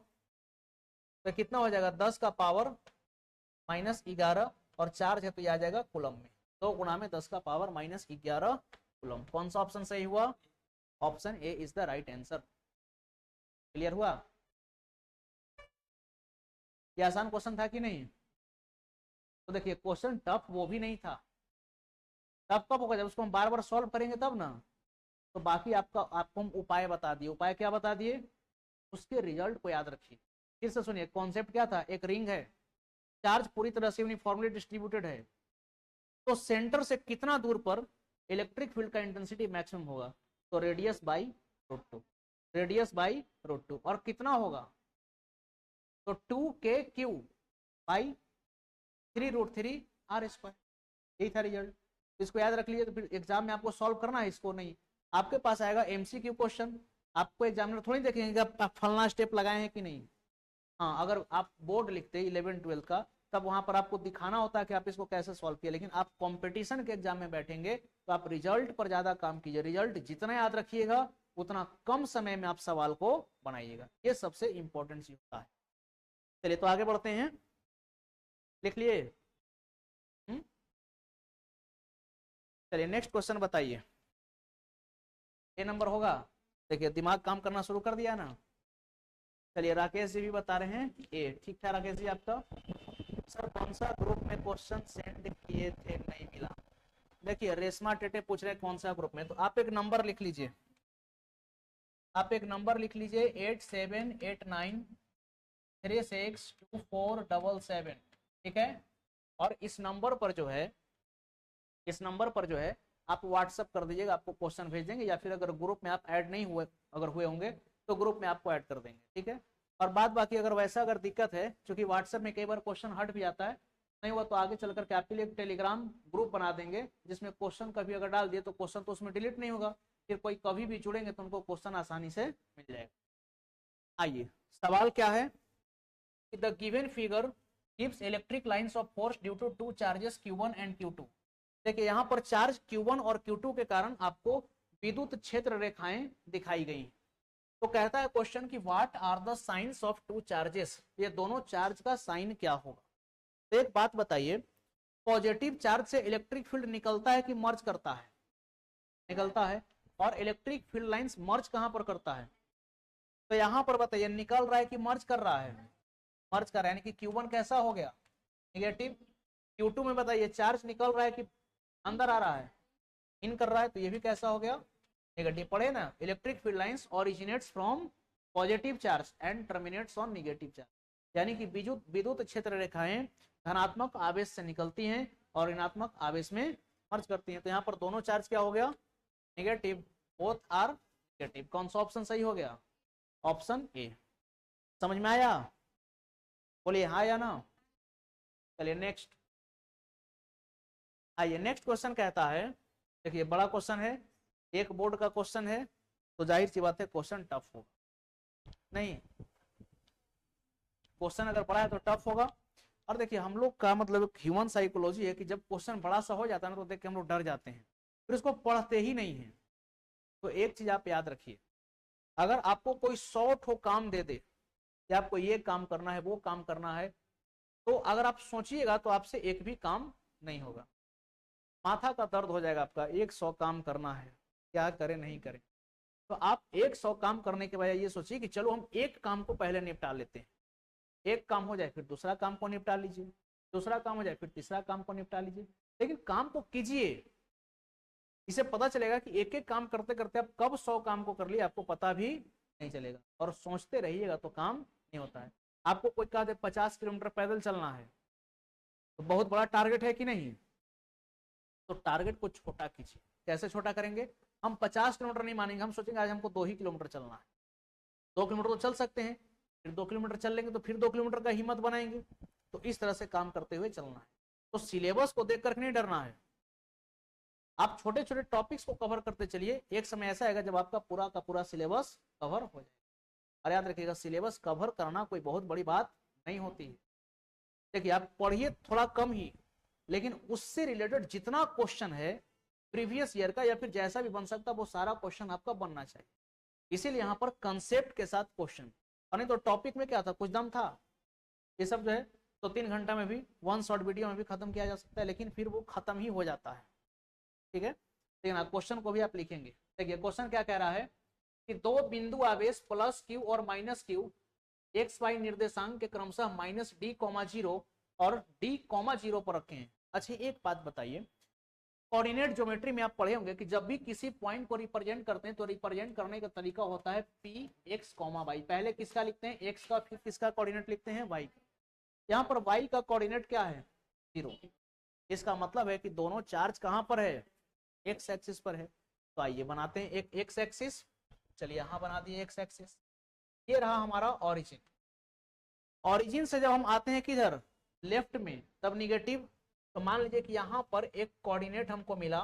तो कितना हो जाएगा 10 का पावर -11, और चार्ज है तो ये आ जाएगा कूलम में। 2 गुणा में 10 का पावर -11 कूलम। कौन सा ऑप्शन सही हुआ, option A is the right answer. Clear हुआ, ये आसान क्वेश्चन था कि नहीं। तो देखिए क्वेश्चन टफ वो भी नहीं था, टफ कब होगा जब उसको हम बार बार सॉल्व करेंगे तब ना। तो बाकी आपको हम उपाय बता दिए। उपाय क्या बता दिए, उसके रिजल्ट को याद रखिए। फिर से सुनिए, कॉन्सेप्ट क्या था, एक रिंग है, चार्ज पूरी तरह से यूनिफॉर्मली डिस्ट्रीब्यूटेड है, तो सेंटर से कितना दूर पर इलेक्ट्रिक फील्ड का इंटेंसिटी मैक्सिमम होगा, तो रेडियस बाई √2, रेडियस बाई √2, और कितना होगा तो 2kq बाई 3√3r²। यही था रिजल्ट। इसको याद रख लीजिए, तो फिर एग्जाम में आपको सॉल्व करना है, इसको नहीं। आपके पास आएगा MCQ क्वेश्चन, आपको एग्जामिनर थोड़ी देखेंगे आप फलना स्टेप लगाए हैं कि नहीं। हाँ, अगर आप बोर्ड लिखते 11-12 का, तब वहां पर आपको दिखाना होता है कि आप इसको कैसे सॉल्व किया, लेकिन आप कंपटीशन के एग्जाम में बैठेंगे तो आप रिजल्ट पर ज्यादा काम कीजिए। रिजल्ट जितना याद रखिएगा उतना कम समय में आप सवाल को बनाइएगा, ये सबसे इंपॉर्टेंट चीज होता है। चलिए तो आगे बढ़ते हैं, लिख लिए। चलिए नेक्स्ट क्वेश्चन बताइए, ए नंबर होगा। देखिए दिमाग काम करना शुरू कर दिया ना। चलिए राकेश जी भी बता रहे हैं ए, ठीक था राकेश जी आपका। सर कौन सा ग्रुप में क्वेश्चन सेंड किए थे नहीं मिला। देखिए रेशमा टेटे पूछ रहे हैं कौन सा ग्रुप में, तो आप एक नंबर लिख लीजिए, आप एक नंबर लिख लीजिए 8789362477, ठीक है। और इस नंबर पर जो है, इस नंबर पर जो है आप व्हाट्सअप कर दीजिएगा, आपको क्वेश्चन भेज देंगे, या फिर अगर ग्रुप में आप ऐड नहीं हुए, अगर हुए होंगे तो ग्रुप में आपको ऐड कर देंगे, ठीक है। और बात बाकी अगर वैसा अगर दिक्कत है, क्योंकि व्हाट्सएप में कई बार क्वेश्चन हट भी जाता है, नहीं हुआ तो आगे चल करके आपके लिए एक टेलीग्राम ग्रुप बना देंगे, जिसमें क्वेश्चन कभी अगर डाल दिए तो क्वेश्चन तो उसमें डिलीट नहीं होगा, फिर कोई कभी भी जुड़ेंगे तो उनको क्वेश्चन आसानी से मिल जाएगा। आइए सवाल क्या है, the given figure gives electric lines of force due to 2 charges Q1 and Q2। देखिए यहाँ पर चार्ज Q1 और Q2 के कारण आपको विद्युत क्षेत्र रेखाएं दिखाई गई। तो कहता है क्वेश्चन कि what are the science of 2 charges, ये दोनों चार्ज का साइन क्या होगा। तो एक बात बताइए, पॉजिटिव चार्ज से इलेक्ट्रिक फील्ड निकलता है कि मर्ज करता है, निकलता है, और इलेक्ट्रिक फील्ड लाइंस मर्ज कहां पर करता है, तो यहां पर बताइए निकल रहा है कि मर्ज कर रहा है, मर्ज कर रहा है, यानी कि Q1 कैसा हो गया नेगेटिव, Q2 में बताइए चार्ज निकल रहा है कि अंदर आ रहा है, इन कर रहा है, तो ये भी कैसा हो गया नेगेटिव। पढ़े ना, electric field lines originates from positive charge and terminates on negative charge, यानी कि विद्युत क्षेत्र रेखाएं धनात्मक आवेश से निकलती हैं और ऋणात्मक आवेश में मर्ज करती हैं। तो यहाँ पर दोनों चार्ज क्या हो गया नेगेटिव, बोथ आर नेगेटिव। कौन सा ऑप्शन सही हो गया, ऑप्शन ए। समझ में आया, बोलिए हाँ या ना। चलिए नेक्स्ट, आइए नेक्स्ट क्वेश्चन कहता है, देखिए बड़ा क्वेश्चन है, एक बोर्ड का क्वेश्चन है, तो जाहिर सी बात है क्वेश्चन टफ होगा, नहीं क्वेश्चन अगर बड़ा है तो टफ होगा। और देखिए हम लोग का मतलब ह्यूमन साइकोलॉजी है कि जब क्वेश्चन बड़ा सा हो जाता है ना तो देख के हम लोग डर जाते हैं, फिर उसको पढ़ते ही नहीं है। तो एक चीज आप याद रखिए, अगर आपको कोई 100 ठो काम दे दे कि आपको ये काम करना है वो काम करना है, तो अगर आप सोचिएगा तो आपसे एक भी काम नहीं होगा, माथा का दर्द हो जाएगा आपका, 100 काम करना है क्या करें नहीं करें। तो आप 100 काम करने के बजाय ये सोचिए कि चलो हम एक काम को पहले निपटा लेते हैं, एक काम हो जाए फिर दूसरा काम को निपटा लीजिए, दूसरा काम हो जाए फिर तीसरा काम को निपटा लीजिए, लेकिन काम को कीजिए। इसे पता चलेगा कि एक एक काम करते करते आप कब 100 काम को कर लिए आपको पता भी नहीं चलेगा, और सोचते रहिएगा तो काम नहीं होता है। आपको कोई कहा दे 50 किलोमीटर पैदल चलना है, तो बहुत बड़ा टारगेट है कि नहीं, तो टारगेट को छोटा कीजिए। कैसे छोटा करेंगे, हम 50 किलोमीटर नहीं मानेंगे, हम सोचेंगे आज हमको 2 ही किलोमीटर चलना है। 2 किलोमीटर तो चल सकते हैं, फिर 2 किलोमीटर चल लेंगे तो फिर 2 किलोमीटर का हिम्मत बनाएंगे। तो इस तरह से काम करते हुए चलना है। तो सिलेबस को देख कर नहीं डरना है, आप छोटे छोटे टॉपिक्स को कवर करते चलिए, एक समय ऐसा आएगा जब आपका पूरा का पूरा सिलेबस कवर हो जाएगा। और याद रखिएगा सिलेबस कवर करना कोई बहुत बड़ी बात नहीं होती है। देखिए आप पढ़िए थोड़ा कम ही, लेकिन उससे रिलेटेड जितना क्वेश्चन है प्रीवियस ईयर का या फिर जैसा भी बन सकता वो सारा क्वेश्चन आपका बनना चाहिए। इसीलिए यहाँ पर कंसेप्ट के साथ क्वेश्चन, और नहीं तो टॉपिक में क्या था, कुछ दम था। ये सब जो है तो 3 घंटा में भी, वन शॉर्ट वीडियो में भी खत्म किया जा सकता है, लेकिन फिर वो खत्म ही हो जाता है। ठीक है, लेकिन क्वेश्चन को भी आप लिखेंगे। देखिए क्वेश्चन क्या कह रहा है कि दो बिंदु आवेश प्लस क्यू और माइनस क्यू एक्स वाई निर्देशांक के क्रमशः माइनस डी कॉमा जीरो और डी कॉमा जीरो पर रखे हैं। अच्छा एक बात बताइए, कोऑर्डिनेट ज्योमेट्री में आप पढ़े होंगे कि जब भी किसी पॉइंट को रिप्रेजेंट करते हैं तो रिप्रेजेंट करने का तरीका होता है पी एक्स कॉमा वाई। पहले किसका लिखते हैं, एक्स का, फिर किसका कोऑर्डिनेट लिखते हैं, वाई। यहाँ पर वाई का कोऑर्डिनेट क्या है, 0। इसका मतलब है कि दोनों चार्ज कहां पर है, एक्स एक्सिस पर है। तो आइए बनाते हैं एक एक्स एक्सिस। चलिए यहां बना दिए एक्स एक्सिस। ये रहा हमारा ऑरिजिन। ऑरिजिन से जब हम आते हैं किधर, लेफ्ट में, तब निगेटिव। तो मान लीजिए कि यहाँ पर एक कोऑर्डिनेट हमको मिला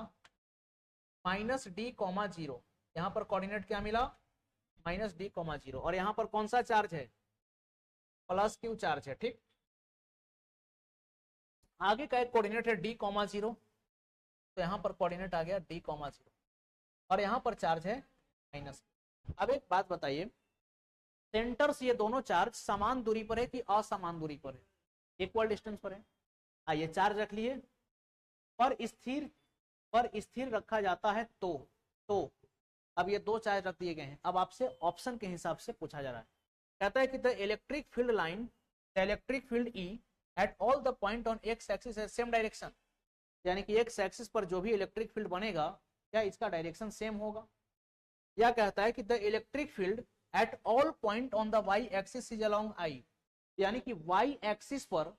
माइनस डी कॉमा जीरो। यहाँ पर कोऑर्डिनेट क्या मिला, माइनस डी कॉमा जीरो। और यहाँ पर कौन सा चार्ज है, प्लस क्यू चार्ज है। ठीक, आगे का एक कोऑर्डिनेट है डी कॉमा जीरो, तो यहाँ पर कोऑर्डिनेट आ गया डी कॉमा जीरो, और यहाँ पर चार्ज है माइनस। अब एक बात बताइए, सेंटर से ये दोनों चार्ज समान दूरी पर है कि असमान दूरी पर है, इक्वल डिस्टेंस पर है। आइए चार्ज रख लिए, पर स्थिर रखा जाता है तो अब ये दो चार्ज रख दिए गए हैं। अब आपसे ऑप्शन के हिसाब से पूछा जा रहा है, कहता है कि the electric field line, the electric field E at all the point on x axis है सेम डायरेक्शन। यानी कि एक्स एक्सिस पर जो भी इलेक्ट्रिक फील्ड बनेगा क्या इसका डायरेक्शन सेम होगा। या कहता है कि the electric field at all point on the y axis is along i. यानी कि वाई एक्सिस पर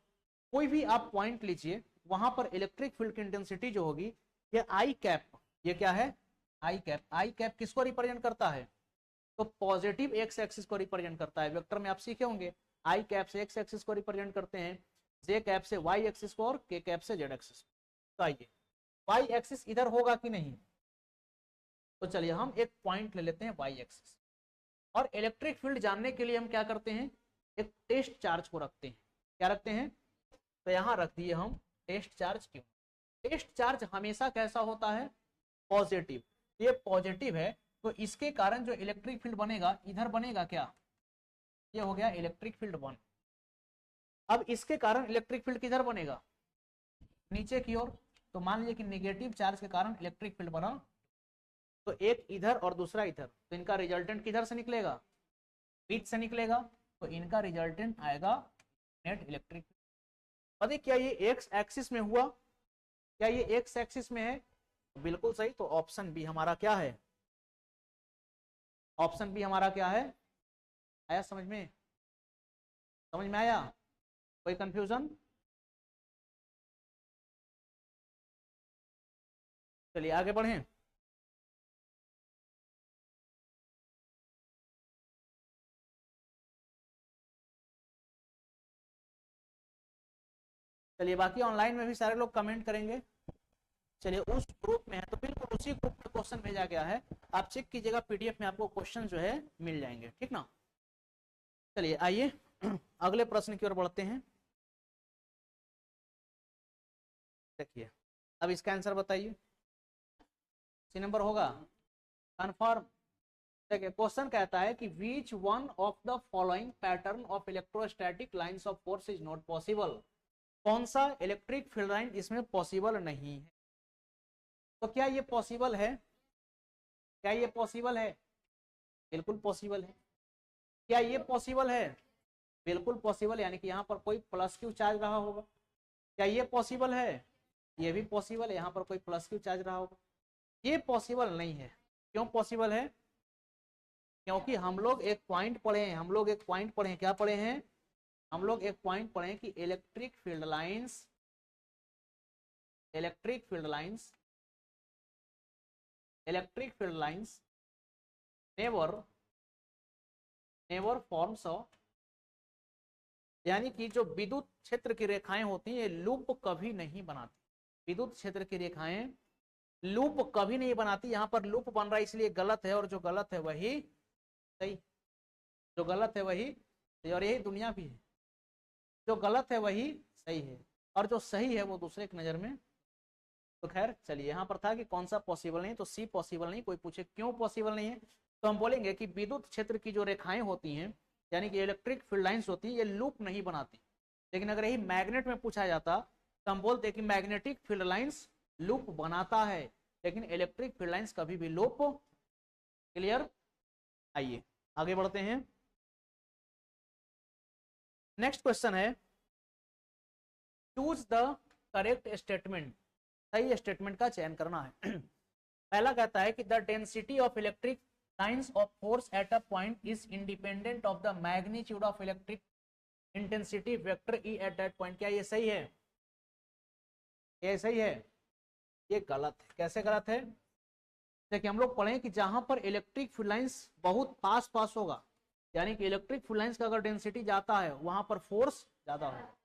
कोई भी आप पॉइंट लीजिए, वहां पर इलेक्ट्रिक फील्ड की इंटेंसिटी जो होगी ये आई कैप, ये क्या है, आई कैप। आई कैप किसको रिप्रेजेंट करता है, तो पॉजिटिव एक्स एक्सिस को रिप्रेजेंट करता है। वेक्टर में आप सीखे होंगे, आई कैप से एक्स एक्सिस को रिप्रेजेंट करते हैं, जे कैप से वाई एक्सिस को, और के कैप से जेड एक्सिस। तो आइए वाई एक्सिस इधर होगा कि नहीं, तो चलिए हम एक पॉइंट ले लेते हैं वाई एक्सिस। और इलेक्ट्रिक फील्ड जानने के लिए हम क्या करते हैं, एक टेस्ट चार्ज को रखते हैं। क्या रखते हैं, तो यहां रख दिए हम टेस्ट चार्ज। क्यों, टेस्ट चार्ज हमेशा कैसा होता है, पॉजिटिव। ये पॉजिटिव है तो इसके कारण जो इलेक्ट्रिक फील्ड बनेगा इधर बनेगा क्या, ये हो गया इलेक्ट्रिक फील्ड 1। अब इसके कारण इलेक्ट्रिक फील्ड किधर बनेगा, नीचे की ओर। तो मान लीजिए कि नेगेटिव चार्ज के कारण इलेक्ट्रिक फील्ड बना, तो एक इधर और दूसरा इधर, तो इनका रिजल्टेंट किधर से निकलेगा, बीच से निकलेगा। तो इनका रिजल्टेंट आएगा नेट इलेक्ट्रिक फील्ड। पता क्या ये एक्स एक्सिस में हुआ, क्या ये एक्स एक्सिस में है, बिल्कुल सही। तो ऑप्शन बी हमारा क्या है, ऑप्शन बी हमारा क्या है, आया समझ में, समझ में आया, कोई कंफ्यूजन। चलिए आगे बढ़ें। चलिए बाकी ऑनलाइन में भी सारे लोग कमेंट करेंगे। चलिए उस ग्रुप में है तो बिल्कुल उसी ग्रुप में क्वेश्चन भेजा गया है, आप चेक कीजिएगा, पीडीएफ में आपको क्वेश्चन जो है मिल जाएंगे। ठीक ना, चलिए आइए अगले प्रश्न की ओर बढ़ते हैं। देखिए अब इसका आंसर बताइए, सी नंबर होगा कन्फर्म। देखिए क्वेश्चन कहता है कि which one of the following pattern of electrostatic lines of force is not possible. कौन सा इलेक्ट्रिक फील्ड लाइन इसमें पॉसिबल नहीं है। तो क्या ये पॉसिबल है, क्या ये पॉसिबल है, बिल्कुल पॉसिबल है। क्या ये पॉसिबल है, बिल्कुल पॉसिबल। यानी कि यहाँ पर कोई प्लस क्यू चार्ज रहा होगा। क्या ये पॉसिबल है, ये भी पॉसिबल है, यहाँ पर कोई प्लस क्यू चार्ज रहा होगा। ये पॉसिबल नहीं है। क्यों पॉसिबल है, क्योंकि हम लोग एक पॉइंट पढ़े हैं, हम लोग एक पॉइंट पढ़े हैं, क्या पढ़े हैं, हम लोग एक पॉइंट पढ़े हैं कि electric field lines, electric field lines, electric field lines never never forms of, यानी कि जो विद्युत क्षेत्र की रेखाएं होती हैं ये लूप कभी नहीं बनाती। विद्युत क्षेत्र की रेखाएं लूप कभी नहीं बनाती, यहाँ पर लूप बन रहा है इसलिए गलत है, और जो गलत है वही सही, जो गलत है वही सही, और यही दुनिया भी है, जो गलत है वही सही है और जो सही है वो दूसरे की नजर में। तो खैर चलिए, यहाँ पर था कि कौन सा पॉसिबल नहीं, तो सी पॉसिबल नहीं। कोई पूछे क्यों पॉसिबल नहीं है, तो हम बोलेंगे कि विद्युत क्षेत्र की जो रेखाएं होती हैं, यानी कि इलेक्ट्रिक फील्ड लाइंस होती है, ये लूप नहीं बनाती। लेकिन अगर यही मैग्नेट में पूछा जाता तो हम बोलते कि मैग्नेटिक फील्ड लाइंस लूप बनाता है, लेकिन इलेक्ट्रिक फील्ड लाइंस कभी भी लूप। क्लियर। आइए आगे बढ़ते हैं। नेक्स्ट क्वेश्चन है, चूज द करेक्ट स्टेटमेंट। सही स्टेटमेंट का चयन करना है। पहला कहता है कि the density of electric lines of force at a point is independent of the magnitude of electric intensity vector E at that point. क्या ये सही है? ये सही है? ये गलत है। कैसे गलत है? देखिए हम लोग पढ़े कि जहां पर इलेक्ट्रिक फील्ड लाइंस बहुत पास पास होगा, यानी कि इलेक्ट्रिक फील्ड लाइंस का अगर डेंसिटी जाता है वहां पर फोर्स ज्यादा होगा,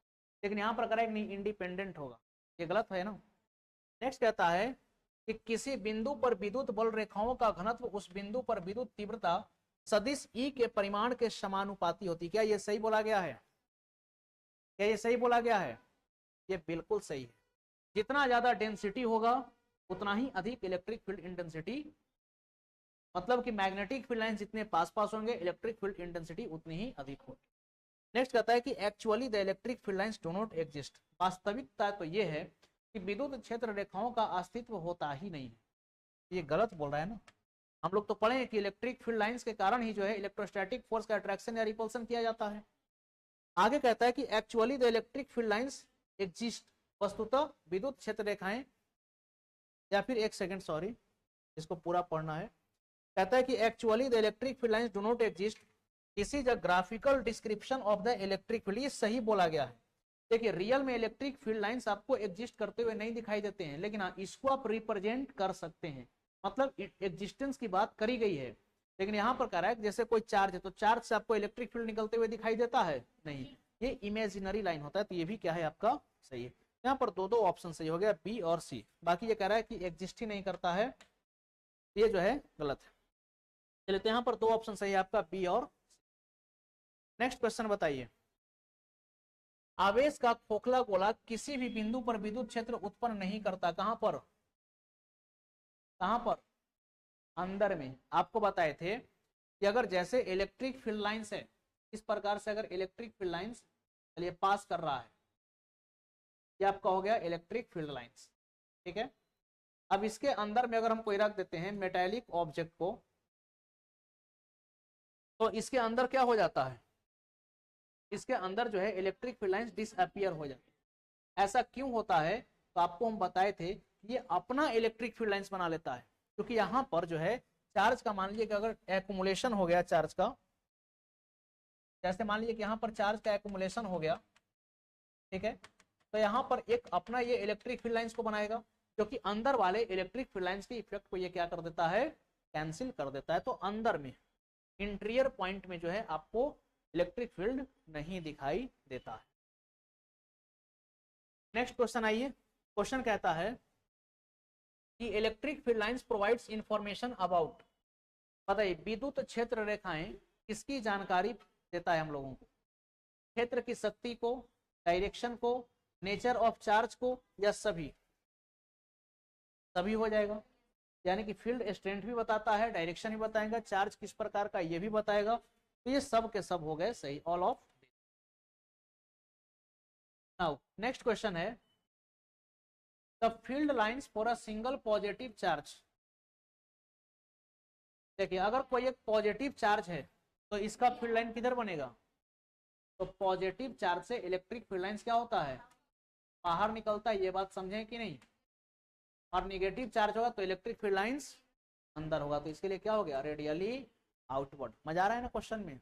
लेकिन यहाँ पर करेक्ट नहीं, इंडिपेंडेंट होगा। ये गलत है ना। नेक्स्ट कहता है कि किसी बिंदु पर विद्युत बल रेखाओं का घनत्व उस बिंदु पर विद्युत तीव्रता सदिश ई के परिमाण के समानुपाती होती। क्या ये सही बोला गया है? क्या ये सही बोला गया है? ये बिल्कुल सही है। जितना ज्यादा डेंसिटी होगा उतना ही अधिक इलेक्ट्रिक फील्ड इंटेंसिटी, मतलब कि मैग्नेटिक फील्ड लाइन जितने पास पास होंगे इलेक्ट्रिक फील्ड इंटेंसिटी उतनी ही अधिक होगी। नेक्स्ट कहता है कि actually the electric field lines do not exist. वास्तविकता तो ये है कि विद्युत क्षेत्र रेखाओं का अस्तित्व होता ही नहीं है। ये गलत बोल रहा है ना। हम लोग तो पढ़े हैं कि इलेक्ट्रिक फील्ड लाइंस के कारण ही जो है इलेक्ट्रोस्टैटिक फोर्स का अट्रैक्शन या रिपल्सन किया जाता है। आगे कहता है कि actually the electric field lines exist. वस्तुतः विद्युत क्षेत्र रेखाएं, या फिर एक सेकंड सॉरी, इसको पूरा पढ़ना है। कहता है कि actually the electric field lines do not exist, this is a graphical description of the electric field. ये सही बोला गया है। देखिए रियल में इलेक्ट्रिक फील्ड लाइंस आपको एग्जिस्ट करते हुए नहीं दिखाई देते हैं, लेकिन हाँ इसको आप रिप्रेजेंट कर सकते हैं, मतलब एग्जिस्टेंस की बात करी गई है। लेकिन यहाँ पर कह रहा है जैसे कोई चार्ज है तो चार्ज से आपको इलेक्ट्रिक फील्ड निकलते हुए दिखाई देता है? नहीं, ये इमेजिनरी लाइन होता है। तो ये भी क्या है आपका सही है। यहाँ पर दो ऑप्शन सही हो गया, बी और सी। बाकी ये कह रहा है कि एग्जिस्ट ही नहीं करता है, ये जो है गलत है। चलिए तो यहाँ पर दो ऑप्शन सही है आपका, बी और सी। नेक्स्ट क्वेश्चन बताइए, आवेश का खोखला गोला किसी भी बिंदु पर विद्युत क्षेत्र उत्पन्न नहीं करता। कहां पर? कहां पर? अंदर में। आपको बताए थे कि अगर जैसे इलेक्ट्रिक फील्ड लाइंस है, इस प्रकार से अगर इलेक्ट्रिक फील्ड लाइंस चलिए पास कर रहा है, ये आपका हो गया इलेक्ट्रिक फील्ड लाइंस, ठीक है। अब इसके अंदर में अगर हम कोई रख देते हैं मेटेलिक ऑब्जेक्ट को, तो इसके अंदर क्या हो जाता है? इसके अंदर जो है इलेक्ट्रिक फील्ड लाइंस डिसअपियर हो जाती है। ऐसा क्यों होता है? तो आपको हम बताए थे कि ये अपना इलेक्ट्रिक फील्ड लाइंस बना लेता है, क्योंकि यहाँ पर जो है चार्ज का, मान लीजिए कि अगर एक्युमुलेशन हो गया चार्ज का, जैसे मान लीजिए कि यहाँ पर चार्ज का एक्युमुलेशन हो गया, ठीक है, तो यहाँ पर एक अपना ये इलेक्ट्रिक फील्ड लाइंस को बनाएगा, क्योंकि अंदर वाले इलेक्ट्रिक फील्ड लाइंस के इफेक्ट को ये क्या कर देता है? कैंसिल कर देता है। तो अंदर में इंटीरियर पॉइंट में जो है आपको इलेक्ट्रिक फील्ड नहीं दिखाई देता है। नेक्स्ट क्वेश्चन आइए। क्वेश्चन कहता है कि electric field lines provides information about. बताइए विद्युत क्षेत्र रेखाएं किसकी जानकारी देता है हम लोगों को? क्षेत्र की शक्ति को, डायरेक्शन को, नेचर ऑफ चार्ज को, या सभी? सभी हो जाएगा, यानी कि फील्ड स्ट्रेंथ भी बताता है, डायरेक्शन भी बताएगा, चार्ज किस प्रकार का ये भी बताएगा। तो ये सब के सब हो गए सही, all of. Now next question है, the field lines for a single positive charge. देखिए अगर कोई एक पॉजिटिव चार्ज है तो इसका फील्ड लाइन किधर बनेगा? तो पॉजिटिव चार्ज से इलेक्ट्रिक फील्ड लाइंस क्या होता है? बाहर निकलता है। ये बात समझें कि नहीं? और निगेटिव चार्ज होगा तो इलेक्ट्रिक फील्ड लाइंस अंदर होगा, तो इसके लिए क्या हो गया? Radially outward. मजा आ रहा है ना क्वेश्चन में?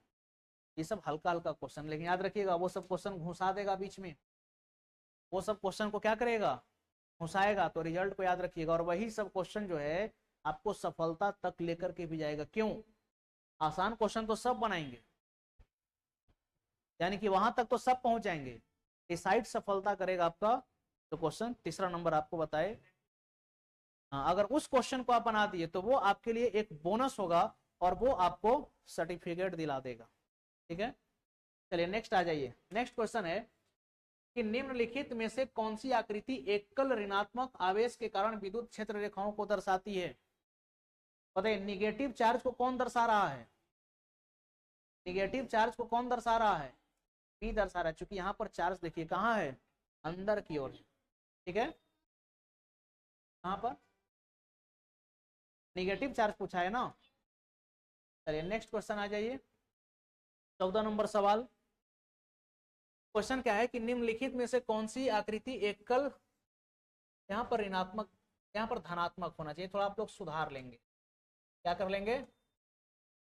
ये सब हल्का हल्का क्वेश्चन, लेकिन याद रखिएगा वो सब क्वेश्चन घुसा देगा बीच में, वो सब क्वेश्चन को क्या करेगा? घुसाएगा। तो रिजल्ट को याद रखिएगा, और वही सब क्वेश्चन जो है आपको सफलता तक लेकर के भी जाएगा। क्यों? आसान क्वेश्चन तो सब बनाएंगे, यानी कि वहां तक तो सब पहुंच जाएंगे, डिसाइड सफलता करेगा आपका। तो क्वेश्चन तीसरा नंबर आपको बताए हाँ, अगर उस क्वेश्चन को आप बना दिए तो वो आपके लिए एक बोनस होगा और वो आपको सर्टिफिकेट दिला देगा। ठीक है, चलिए नेक्स्ट आ जाइए। नेक्स्ट क्वेश्चन है कि निम्नलिखित में से कौन सी आकृति एकल ऋणात्मक आवेश के कारण विद्युत क्षेत्र रेखाओं को दर्शाती है? बताइए, निगेटिव चार्ज को कौन दर्शा रहा है? निगेटिव चार्ज को कौन दर्शा रहा है? पी दर्शा रहा है, क्योंकि यहाँ पर चार्ज देखिए कहाँ है, अंदर की ओर। ठीक है, कहाँ पर निगेटिव चार्ज पूछा है ना। चलिए नेक्स्ट क्वेश्चन आ जाइए, 14 नंबर सवाल। क्वेश्चन क्या है कि निम्नलिखित में से कौन सी आकृति एकल, यहाँ पर ऋणात्मक, यहाँ पर धनात्मक होना चाहिए, थोड़ा आप लोग सुधार लेंगे। क्या कर लेंगे?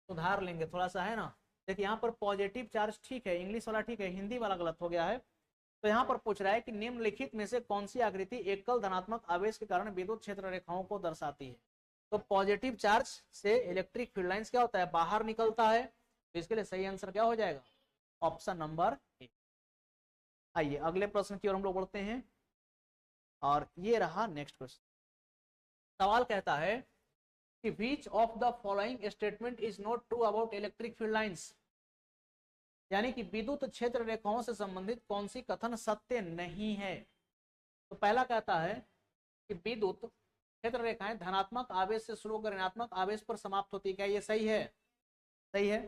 सुधार लेंगे थोड़ा सा, है ना। देखिए यहाँ पर पॉजिटिव चार्ज ठीक है, इंग्लिश वाला ठीक है, हिंदी वाला गलत हो गया है। तो यहाँ पर पूछ रहा है कि निम्नलिखित में से कौन सी आकृति एकल धनात्मक आवेश के कारण विद्युत क्षेत्र रेखाओं को दर्शाती है? तो पॉजिटिव चार्ज से इलेक्ट्रिक फील्ड लाइंस क्या होता है, बाहर निकलता है। तो इसके लिए सही आंसर क्या हो जाएगा? Option number A. आइए अगले प्रश्न की ओर हम लोग बढ़ते हैं, और ये रहा नेक्स्ट क्वेश्चन। सवाल कहता है कि which of the following statement is not true about electric field lines? यानी कि विद्युत क्षेत्र रेखाओं से संबंधित कौन सी कथन सत्य नहीं है? तो पहला कहता है कि विद्युत क्षेत्र रेखाएं धनात्मक आवेश से शुरू होकर ऋणात्मक आवेश पर समाप्त होती है। क्या ये सही है? सही है।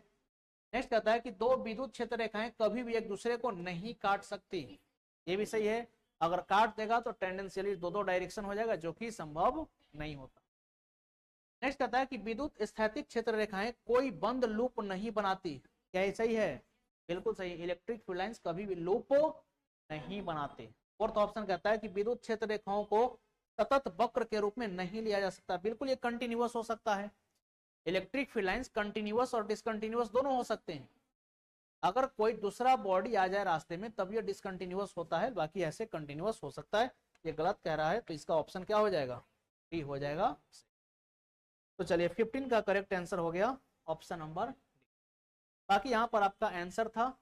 नेक्स्ट कहता है कि दो विद्युत क्षेत्र रेखाएं कभी भी एक दूसरे को नहीं काट सकती। ये भी सही है। अगर काट देगा तो टेंडेंशियली दो दो डायरेक्शन हो जाएगा, जो कि संभव नहीं होता। नेक्स्ट कहता है कि विद्युत स्थैतिक क्षेत्र रेखाएं कोई बंद लूप नहीं बनाती। क्या ये सही है? बिल्कुल सही। इलेक्ट्रिक फील्ड लाइंस कभी भी लूप नहीं बनाते। फोर्थ ऑप्शन कहता है कि विद्युत क्षेत्र रेखाओं को सतत वक्र के रूप में नहीं लिया जा सकता। बिल्कुल ये कंटिन्यूअस हो सकता है। इलेक्ट्रिक फील्ड लाइंस कंटिन्यूअस और डिसकंटिन्यूअस दोनों हो सकते हैं। अगर कोई दूसरा बॉडी आ जाए रास्ते में तब ये डिसकंटिन्यूअस होता है, बाकी ऐसे कंटिन्यूअस हो सकता है। ये गलत कह रहा है, तो इसका ऑप्शन क्या हो जाएगा? डी हो जाएगा। तो चलिए 15 का करेक्ट आंसर हो गया ऑप्शन नंबर। बाकी यहाँ पर आपका आंसर था,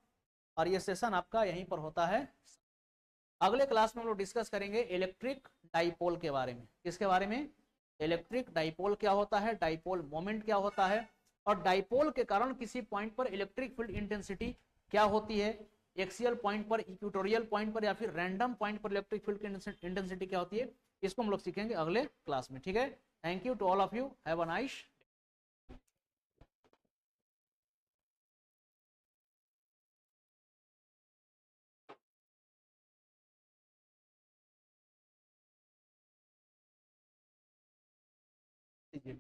और ये सेशन आपका यहीं पर होता है। अगले क्लास में हम लोग डिस्कस करेंगे इलेक्ट्रिक डाइपोल के बारे में। किसके बारे में? इलेक्ट्रिक डाइपोल क्या होता है, डाइपोल मोमेंट क्या होता है, और डाइपोल के कारण किसी पॉइंट पर इलेक्ट्रिक फील्ड इंटेंसिटी क्या होती है, एक्सियल पॉइंट पर, इक्वेटोरियल पॉइंट पर, या फिर रैंडम पॉइंट पर इलेक्ट्रिक फील्ड की इंटेंसिटी क्या होती है। इसको हम लोग सीखेंगे अगले क्लास में। ठीक है, thank you to all of you, have a nice. Ji.